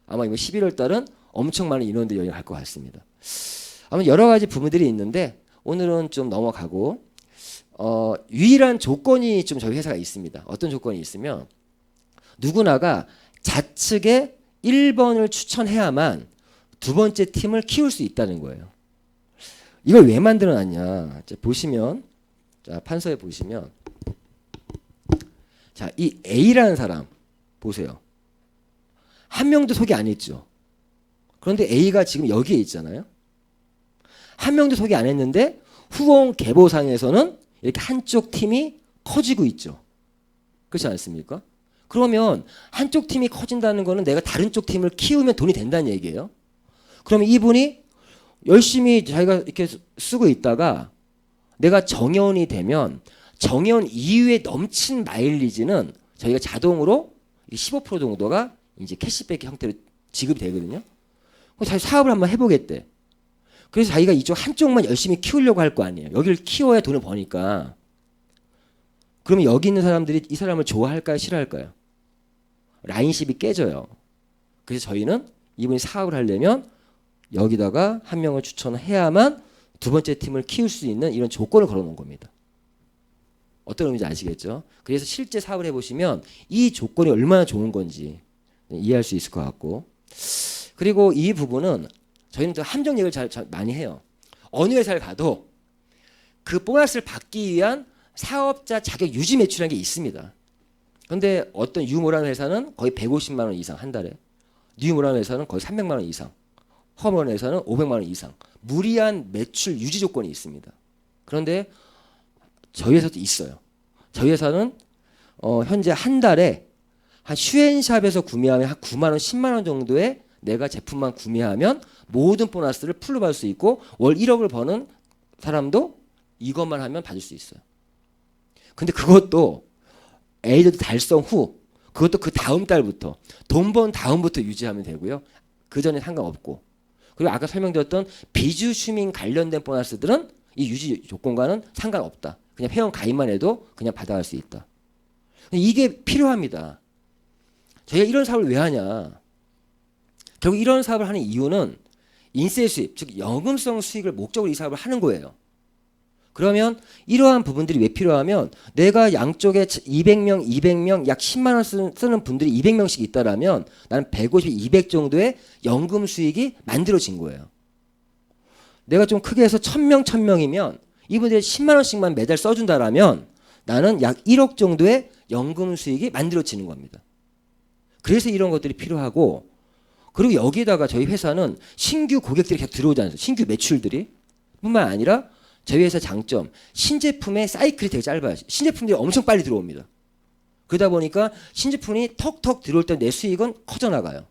아마 이번 11월 달은 엄청 많은 인원들이 여행 갈 것 같습니다. 아마 여러 가지 부분들이 있는데 오늘은 좀 넘어가고 유일한 조건이 좀 저희 회사가 있습니다. 어떤 조건이 있으면 누구나가 좌측에 1번을 추천해야만 두 번째 팀을 키울 수 있다는 거예요. 이걸 왜 만들어 놨냐? 보시면, 자, 판서에 보시면, 자, 이 A라는 사람 보세요. 한 명도 소개 안 했죠. 그런데 A가 지금 여기에 있잖아요. 한 명도 소개 안 했는데 후원 계보상에서는 이렇게 한쪽 팀이 커지고 있죠. 그렇지 않습니까? 그러면 한쪽 팀이 커진다는 거는 내가 다른 쪽 팀을 키우면 돈이 된다는 얘기예요. 그러면 이분이 열심히 자기가 이렇게 쓰고 있다가 내가 정회원이 되면 정회원 이후에 넘친 마일리지는 저희가 자동으로 15% 정도가 이제 캐시백 형태로 지급이 되거든요. 자기 사업을 한번 해보겠대. 그래서 자기가 이쪽 한쪽만 열심히 키우려고 할 거 아니에요. 여기를 키워야 돈을 버니까. 그러면 여기 있는 사람들이 이 사람을 좋아할까요? 싫어할까요? 라인십이 깨져요. 그래서 저희는 이분이 사업을 하려면 여기다가 한 명을 추천해야만 두 번째 팀을 키울 수 있는 이런 조건을 걸어놓은 겁니다. 어떤 의미인지 아시겠죠? 그래서 실제 사업을 해보시면 이 조건이 얼마나 좋은 건지 이해할 수 있을 것 같고, 그리고 이 부분은 저희는 또 함정 얘기를 잘 많이 해요. 어느 회사를 가도 그 보너스를 받기 위한 사업자 자격 유지 매출이라는 게 있습니다. 그런데 어떤 유모라는 회사는 거의 150만 원 이상 한 달에, 뉴모라는 회사는 거의 300만 원 이상, 험이라는 회사는 500만 원 이상 무리한 매출 유지 조건이 있습니다. 그런데 저희 회사도 있어요. 저희 회사는 현재 한 달에 한 슈앤샵에서 구매하면 한 9만 원, 10만 원 정도의 내가 제품만 구매하면 모든 보너스를 풀로 받을 수 있고 월 1억을 버는 사람도 이것만 하면 받을 수 있어요. 근데 그것도 에이드 달성 후, 그것도 그 다음 달부터, 돈 번 다음부터 유지하면 되고요. 그 전에 상관없고. 그리고 아까 설명드렸던 비주슈밍 관련된 보너스들은 이 유지 조건과는 상관없다. 그냥 회원 가입만 해도 그냥 받아갈 수 있다. 이게 필요합니다. 저희가 이런 사업을 왜 하냐? 결국 이런 사업을 하는 이유는 인세 수입, 즉 연금성 수익을 목적으로 이 사업을 하는 거예요. 그러면 이러한 부분들이 왜 필요하면 내가 양쪽에 200명, 200명, 약 10만 원 쓰는 분들이 200명씩 있다라면 나는 150, 200 정도의 연금 수익이 만들어진 거예요. 내가 좀 크게 해서 1000명, 1000명이면 이분들이 10만 원씩만 매달 써준다라면 나는 약 1억 정도의 연금 수익이 만들어지는 겁니다. 그래서 이런 것들이 필요하고, 그리고 여기에다가 저희 회사는 신규 고객들이 계속 들어오지 않습니까? 신규 매출들이 뿐만 아니라 저희 회사 장점, 신제품의 사이클이 되게 짧아요. 신제품들이 엄청 빨리 들어옵니다. 그러다 보니까 신제품이 턱턱 들어올 때 내 수익은 커져나가요.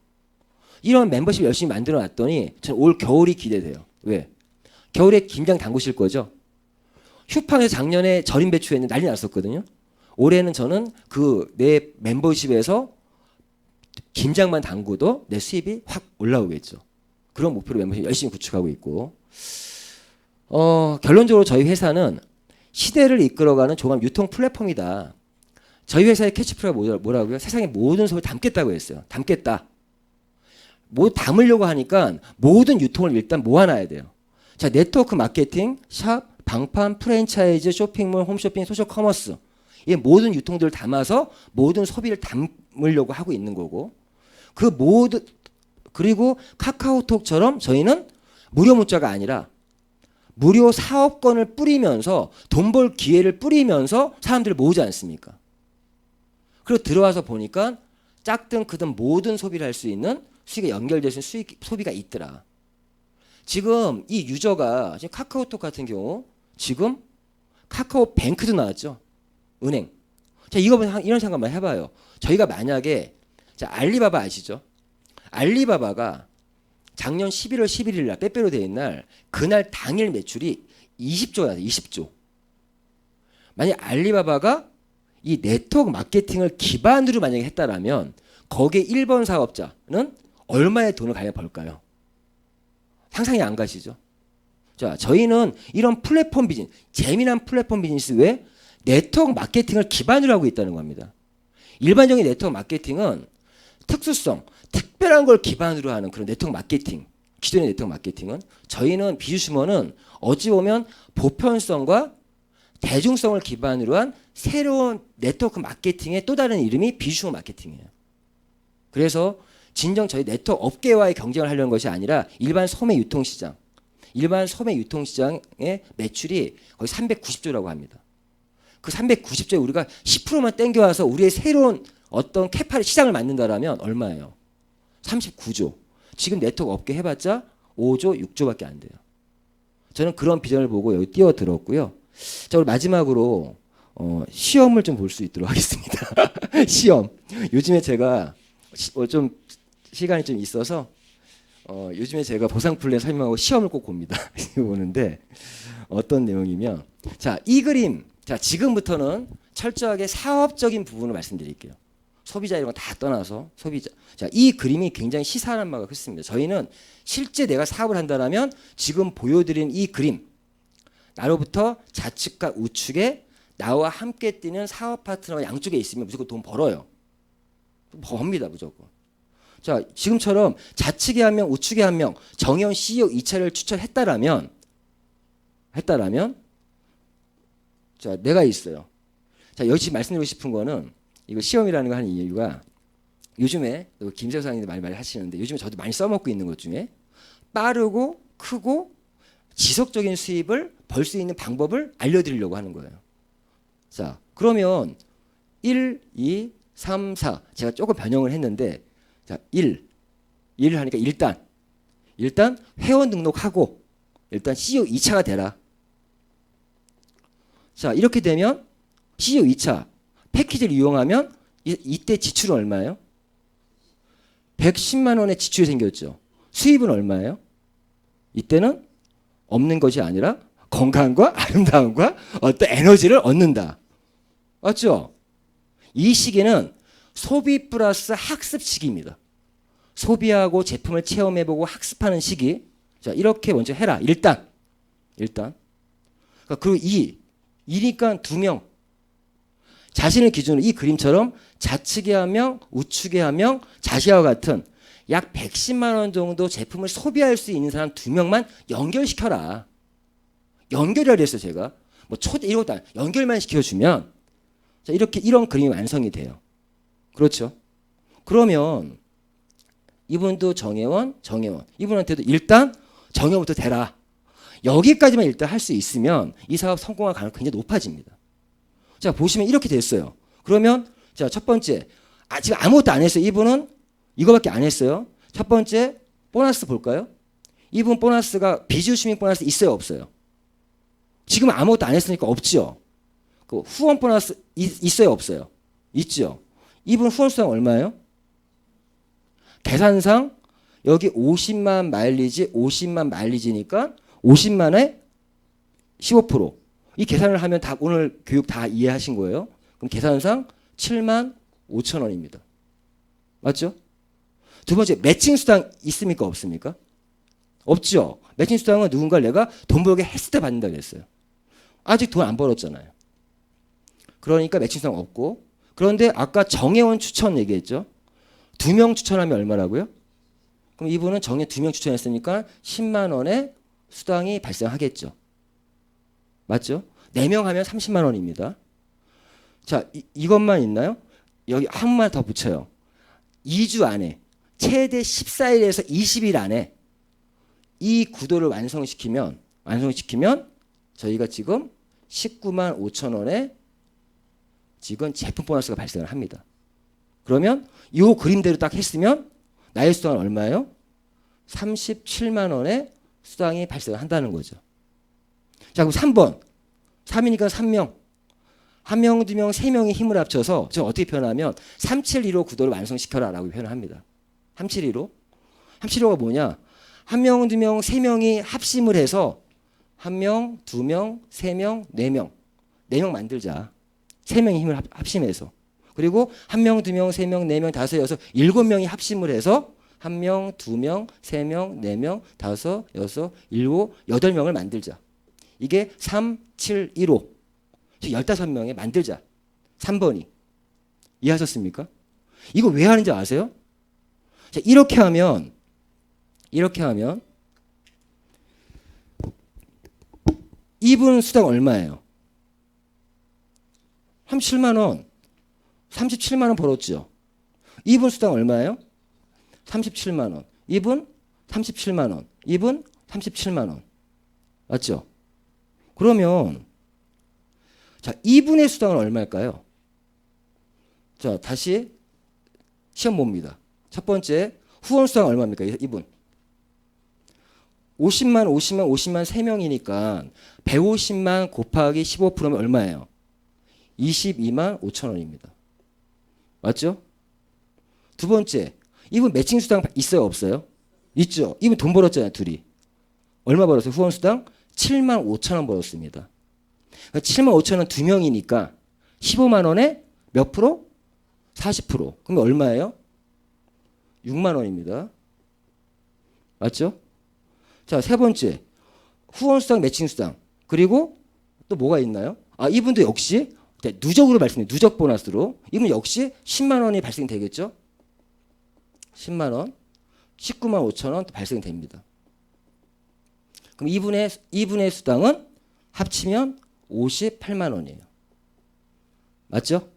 이런 멤버십 열심히 만들어 놨더니 저는 올 겨울이 기대돼요. 왜? 겨울에 김장 담그실 거죠? 휴팡에서 작년에 절임 배추했는데 난리 났었거든요. 올해는 저는 그 내 멤버십에서 김장만 담그도 내 수입이 확 올라오겠죠. 그런 목표로 멤버십 열심히 구축하고 있고, 결론적으로 저희 회사는 시대를 이끌어가는 종합 유통 플랫폼이다. 저희 회사의 캐치프레이즈가 뭐라고요? 세상의 모든 소를 담겠다고 했어요. 담겠다. 뭐 담으려고 하니까 모든 유통을 일단 모아놔야 돼요. 자, 네트워크 마케팅, 샵, 방판, 프랜차이즈, 쇼핑몰, 홈쇼핑, 소셜 커머스, 이 모든 유통들을 담아서 모든 소비를 담으려고 하고 있는 거고, 그 모든, 그리고 카카오톡처럼 저희는 무료 문자가 아니라 무료 사업권을 뿌리면서 돈 벌 기회를 뿌리면서 사람들을 모으지 않습니까? 그리고 들어와서 보니까 작든 크든 모든 소비를 할 수 있는 수익에 연결될 수 있는 소비가 있더라. 지금 이 유저가 지금 카카오톡 같은 경우 지금 카카오뱅크도 나왔죠. 은행. 자, 이런 생각만 해봐요. 저희가 만약에, 자, 알리바바 아시죠? 알리바바가 작년 11월 11일 날 빼빼로 데이 날 그날 당일 매출이 20조가 나요. 20조. 만약 알리바바가 이 네트워크 마케팅을 기반으로 만약에 했다라면 거기에 1번 사업자는 얼마의 돈을 가야 벌까요? 상상이 안 가시죠? 자, 저희는 이런 플랫폼 비즈니스, 재미난 플랫폼 비즈니스 외에 네트워크 마케팅을 기반으로 하고 있다는 겁니다. 일반적인 네트워크 마케팅은 특수성, 특별한 걸 기반으로 하는 그런 네트워크 마케팅, 기존의 네트워크 마케팅은, 저희는 비주슈머는 어찌 보면 보편성과 대중성을 기반으로 한 새로운 네트워크 마케팅의 또 다른 이름이 비주슈머 마케팅이에요. 그래서 진정 저희 네트워크 업계와의 경쟁을 하려는 것이 아니라 일반 소매 유통시장, 일반 소매 유통시장의 매출이 거의 390조라고 합니다. 그 390조에 우리가 10%만 땡겨와서 우리의 새로운 어떤 캐파를 시장을 만든다라면 얼마예요? 39조. 지금 네트워크 업계 해봤자 5조, 6조밖에 안 돼요. 저는 그런 비전을 보고 여기 뛰어들었고요. 자, 우리 마지막으로 시험을 좀 볼 수 있도록 하겠습니다. 시험. 요즘에 제가 좀 시간이 좀 있어서 요즘에 제가 보상 플랜 설명하고 시험을 꼭 봅니다. 보는데 어떤 내용이면 자, 이 그림. 자, 지금부터는 철저하게 사업적인 부분을 말씀드릴게요. 소비자 이런 거 다 떠나서 소비자. 자, 이 그림이 굉장히 시사하는 바가 크습니다. 저희는 실제 내가 사업을 한다면 지금 보여드린 이 그림 나로부터 좌측과 우측에 나와 함께 뛰는 사업 파트너가 양쪽에 있으면 무조건 돈 벌어요. 법니다 무조건. 자, 지금처럼 좌측에 한 명, 우측에 한 명, 정의원 CEO 2차를 추천했다라면 자, 내가 있어요. 자, 여기 지금 말씀드리고 싶은 거는 이거 시험이라는 거 하는 이유가 요즘에 김세호 사장님도 많이 하시는데 요즘에 저도 많이 써먹고 있는 것 중에 빠르고 크고 지속적인 수입을 벌 수 있는 방법을 알려드리려고 하는 거예요. 자, 그러면 1, 2, 3, 4 제가 조금 변형을 했는데 자, 1 하니까 일단 회원 등록하고 일단 CEO 2차가 되라. 자, 이렇게 되면 CEO 2차 패키지를 이용하면 이때 지출은 얼마예요? 110만 원의 지출이 생겼죠. 수입은 얼마예요? 이때는 없는 것이 아니라 건강과 아름다움과 어떤 에너지를 얻는다. 맞죠? 이 시기는 소비 플러스 학습 시기입니다. 소비하고 제품을 체험해보고 학습하는 시기. 자, 이렇게 먼저 해라. 일단. 그리고 2니까 2명. 자신을 기준으로 이 그림처럼 좌측에 한 명, 우측에 한 명, 자시와 같은 약 110만 원 정도 제품을 소비할 수 있는 사람 2명만 연결시켜라. 연결이라 했어요, 제가. 뭐 초대 이런 것도 아니에요. 연결만 시켜주면 자, 이런 그림이 완성이 돼요. 그렇죠? 그러면 이분도 정혜원. 이분한테도 일단 정혜원부터 대라. 여기까지만 일단 할 수 있으면 이 사업 성공할 가능성이 굉장히 높아집니다. 자, 보시면 이렇게 됐어요. 그러면 자, 첫 번째. 지금 아무것도 안 했어요. 이분은 이거밖에 안 했어요. 첫 번째 보너스 볼까요? 이분 보너스가 비주 시민 보너스 있어요, 없어요? 지금 아무것도 안 했으니까 없죠. 그 후원 보너스 있어요, 없어요? 있죠. 이분 후원 수당 얼마예요? 계산상 여기 50만 마일리지니까 50만에 15%. 이 계산을 하면 다 오늘 교육 다 이해하신 거예요. 그럼 계산상 7만 5천 원입니다. 맞죠? 두 번째, 매칭 수당 있습니까? 없습니까? 없죠. 매칭 수당은 누군가 내가 돈 벌게 했을 때 받는다고 했어요. 아직 돈 안 벌었잖아요. 그러니까 매칭 수당 없고. 그런데 아까 정혜원 추천 얘기했죠. 2명 추천하면 얼마라고요? 그럼 이분은 정혜 2명 추천했으니까 10만 원의 수당이 발생하겠죠. 맞죠? 4명 하면 30만 원입니다. 자, 이것만 있나요? 여기 한 번만 더 붙여요. 2주 안에 최대 14일에서 20일 안에 이 구도를 완성시키면 저희가 지금 19만 5천 원의 지금 제품 보너스가 발생을 합니다. 그러면 이 그림대로 딱 했으면 나의 수당은 얼마예요? 37만 원의 수당이 발생을 한다는 거죠. 자, 그럼 3번. 3이니까 3명. 1명, 2명, 3명이 힘을 합쳐서 제가 어떻게 표현하면 3715 구도를 완성시켜라 라고 표현을 합니다. 3715. 3715가 뭐냐? 1명, 2명, 3명이 합심을 해서 1명, 2명, 3명, 4명. 4명 만들자. 3명이 힘을 합심해서. 그리고 1명, 2명, 3명, 4명, 5, 6, 7명이 합심을 해서 1명, 2명, 3명, 4명, 5, 6, 7, 8명을 만들자. 이게 3, 7, 1, 5. 15명에 만들자. 3번이. 이해하셨습니까? 이거 왜 하는지 아세요? 자, 이렇게 하면 이분 수당 얼마예요? 37만 원. 37만 원 벌었죠. 이분 수당 얼마예요? 37만 원. 이분 37만 원. 이분 37만 원. 맞죠? 그러면 자, 이분의 수당은 얼마일까요? 자, 다시 시험 봅니다. 첫 번째, 후원 수당 얼마입니까? 이분. 50만 3명이니까 150만 곱하기 15%면 얼마예요? 22만 5천 원입니다. 맞죠? 두 번째, 이분 매칭 수당 있어요, 없어요? 있죠. 이분 돈 벌었잖아요, 둘이. 얼마 벌었어요? 후원 수당 7만 5천 원 벌었습니다. 그러니까 7만 5천 원 두 명이니까 15만 원에 몇 프로? 40%. 그럼 얼마예요? 6만 원입니다. 맞죠? 자, 세 번째. 후원 수당, 매칭 수당. 그리고 또 뭐가 있나요? 아, 이분도 역시 누적으로 발생돼요. 누적 보너스로. 이분 역시 10만 원이 발생되겠죠? 10만 원. 19만 5천 원 발생됩니다. 그럼 이분의 수당은 합치면 58만 원이에요. 맞죠?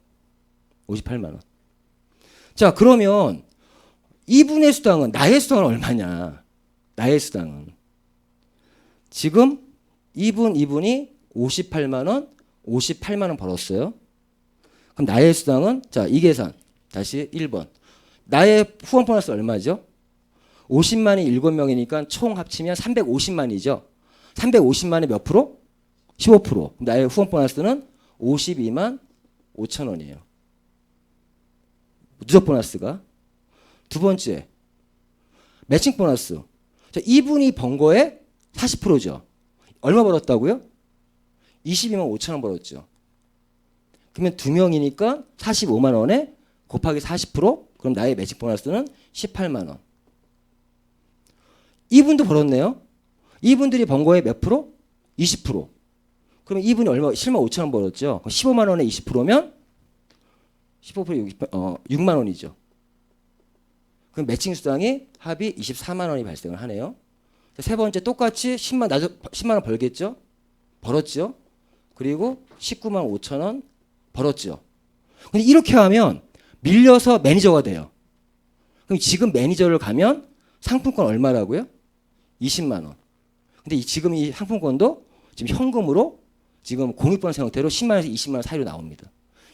58만 원. 자, 그러면 이분의 수당은, 나의 수당은 얼마냐? 나의 수당은. 지금 이분이 58만 원 벌었어요. 그럼 나의 수당은, 자, 이 계산. 다시 1번. 나의 후원 보너스 얼마죠? 50만이 7명이니까 총 합치면 350만이죠. 350만에 몇 프로? 15%. 나의 후원 보너스는 52만 5천 원이에요. 누적 보너스가. 두 번째, 매칭 보너스. 자, 이분이 번 거에 40%죠. 얼마 벌었다고요? 22만 5천 원 벌었죠. 그러면 두 명이니까 45만 원에 곱하기 40%? 그럼 나의 매칭 보너스는 18만 원. 이분도 벌었네요. 이분들이 번 거에 몇 프로? 20%. 그럼 이분이 얼마? 7만 5천 원 벌었죠. 15만 원에 20%면 15% 6만 원이죠. 그럼 매칭 수당이 합이 24만 원이 발생을 하네요. 세 번째 똑같이 10만 원 벌겠죠? 벌었죠. 그리고 19만 5천 원 벌었죠. 근데 이렇게 하면 밀려서 매니저가 돼요. 그럼 지금 매니저를 가면 상품권 얼마라고요? 20만 원. 근데 지금 이 상품권도 지금 현금으로 지금 공익보너스 형태로 10만 원에서 20만 원 사이로 나옵니다.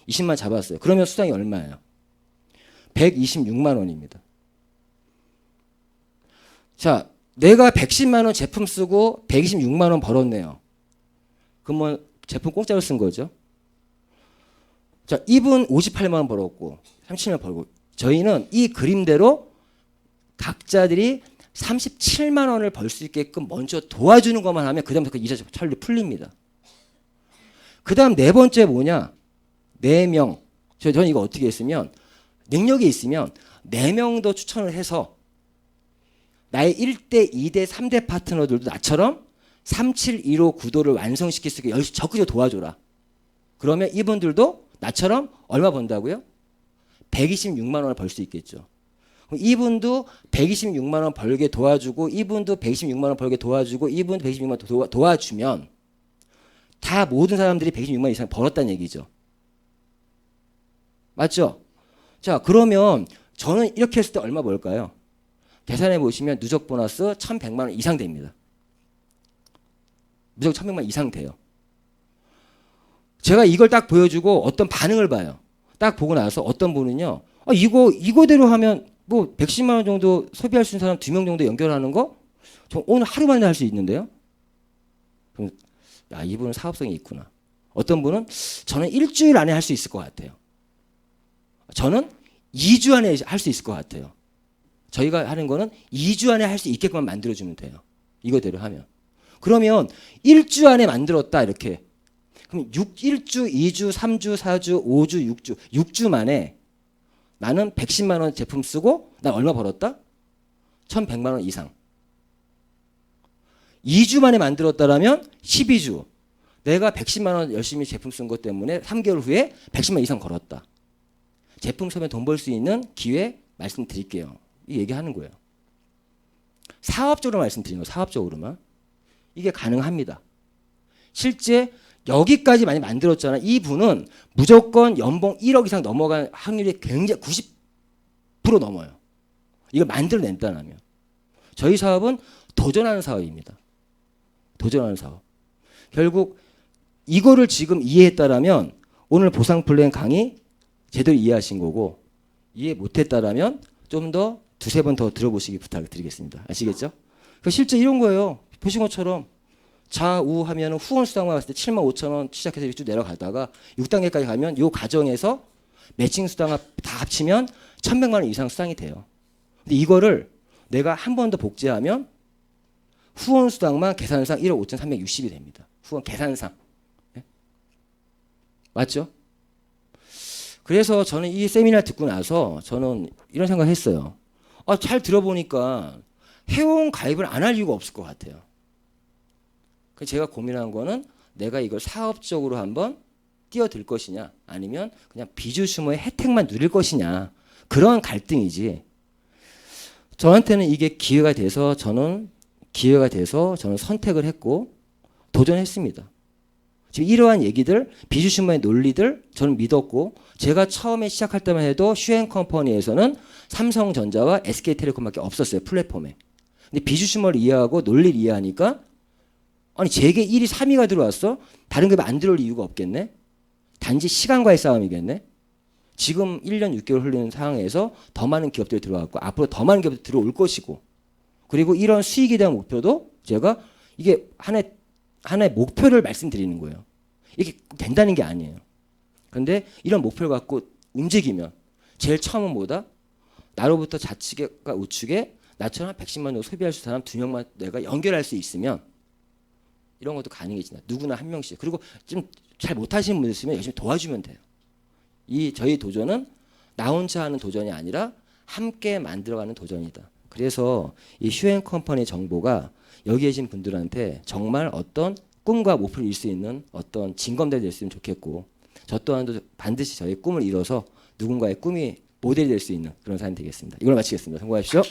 20만 원 잡았어요. 그러면 수당이 얼마예요? 126만 원입니다. 자, 내가 110만 원 제품 쓰고 126만 원 벌었네요. 그러면 제품 공짜로 쓴 거죠. 자, 이분 58만 원 벌었고 37만 원 벌고 저희는 이 그림대로 각자들이 37만 원을 벌 수 있게끔 먼저 도와주는 것만 하면 그다음부터 그 이자 처리 풀립니다. 그다음 네 번째 뭐냐? 4명. 저는 이거 어떻게 했으면 능력이 있으면 4명도 추천을 해서 나의 1대, 2대, 3대 파트너들도 나처럼 3715 구도를 완성시킬 수 있게 열심히 적극적으로 도와줘라. 그러면 이분들도 나처럼 얼마 번다고요? 126만 원을 벌 수 있겠죠. 이분도 126만 원 벌게 도와주고 이분도 126만 원 벌게 도와주고 이분도 126만 원 도와주면 다 모든 사람들이 126만 원 이상 벌었다는 얘기죠. 맞죠? 자, 그러면 저는 이렇게 했을 때 얼마 벌까요? 계산해 보시면 누적 보너스 1,100만 원 이상 됩니다. 누적 1,100만 원 이상 돼요. 제가 이걸 딱 보여주고 어떤 반응을 봐요. 딱 보고 나서 어떤 분은요. 이거대로 하면 뭐 110만 원 정도 소비할 수 있는 사람 2명 정도 연결하는 거? 저 오늘 하루 만에 할 수 있는데요. 그럼 야, 이분은 사업성이 있구나. 어떤 분은 저는 일주일 안에 할 수 있을 것 같아요. 저는 2주 안에 할 수 있을 것 같아요. 저희가 하는 거는 2주 안에 할 수 있게끔 만들어주면 돼요. 이거대로 하면. 그러면 1주 안에 만들었다 이렇게. 그럼 1주, 2주, 3주, 4주, 5주, 6주. 6주 만에 나는 110만 원 제품 쓰고 난 얼마 벌었다? 1,100만 원 이상. 2주 만에 만들었다라면 12주. 내가 110만 원 열심히 제품 쓴 것 때문에 3개월 후에 110만 원 이상 걸었다. 제품 사면 돈 벌 수 있는 기회 말씀드릴게요. 이 얘기하는 거예요. 사업적으로 말씀드리는 거예요. 사업적으로만. 이게 가능합니다. 실제 여기까지 많이 만들었잖아요. 이분은 무조건 연봉 1억 이상 넘어간 확률이 굉장히 90% 넘어요. 이걸 만들어낸다면. 저희 사업은 도전하는 사업입니다. 도전하는 사업. 결국 이거를 지금 이해했다라면 오늘 보상 플랜 강의 제대로 이해하신 거고, 이해 못했다라면 좀 더 두세 번 더 들어보시기 부탁드리겠습니다. 아시겠죠? 그러니까 실제 이런 거예요. 보신 것처럼 좌우 하면 후원 수당만 봤을 때 7만 5천 원 시작해서 이렇게 쭉 내려가다가 6단계까지 가면 이 과정에서 매칭 수당 다 합치면 1,100만 원 이상 수당이 돼요. 근데 이거를 내가 한 번 더 복제하면 후원 수당만 계산상 1억 5,360이 됩니다. 후원 계산상. 예? 맞죠? 그래서 저는 이 세미나 듣고 나서 저는 이런 생각을 했어요. 잘 들어보니까 회원 가입을 안 할 이유가 없을 것 같아요. 그래서 제가 고민한 거는 내가 이걸 사업적으로 한번 뛰어들 것이냐 아니면 그냥 비주슈머의 혜택만 누릴 것이냐, 그런 갈등이지. 저한테는 이게 기회가 돼서 저는 선택을 했고 도전했습니다. 지금 이러한 얘기들, 비주슈머의 논리들 저는 믿었고, 제가 처음에 시작할 때만 해도 슈앤컴퍼니에서는 삼성전자와 SK텔레콤밖에 없었어요, 플랫폼에. 근데 비주슈머를 이해하고 논리를 이해하니까 아니 제게 1위 3위가 들어왔어? 다른 기업이 안 들어올 이유가 없겠네? 단지 시간과의 싸움이겠네? 지금 1년 6개월 흘리는 상황에서 더 많은 기업들이 들어왔고 앞으로 더 많은 기업들이 들어올 것이고, 그리고 이런 수익에 대한 목표도 제가 이게 하나의 목표를 말씀드리는 거예요. 이게 된다는 게 아니에요. 그런데 이런 목표를 갖고 움직이면 제일 처음은 뭐다? 나로부터 좌측과 우측에 나처럼 110만 원 소비할 수 있는 사람 2명만 내가 연결할 수 있으면 이런 것도 가능해진다. 누구나 한 명씩. 그리고 좀 잘 못하시는 분들 있으면 열심히 도와주면 돼요. 저희 도전은 나 혼자 하는 도전이 아니라 함께 만들어가는 도전이다. 그래서 이 슈앤컴퍼니 정보가 여기 계신 분들한테 정말 어떤 꿈과 목표를 이룰 수 있는 어떤 징검다리 됐으면 좋겠고, 저 또한도 반드시 저의 꿈을 이뤄서 누군가의 꿈이 모델이 될 수 있는 그런 사람이 되겠습니다. 이걸 마치겠습니다. 성공하십시오.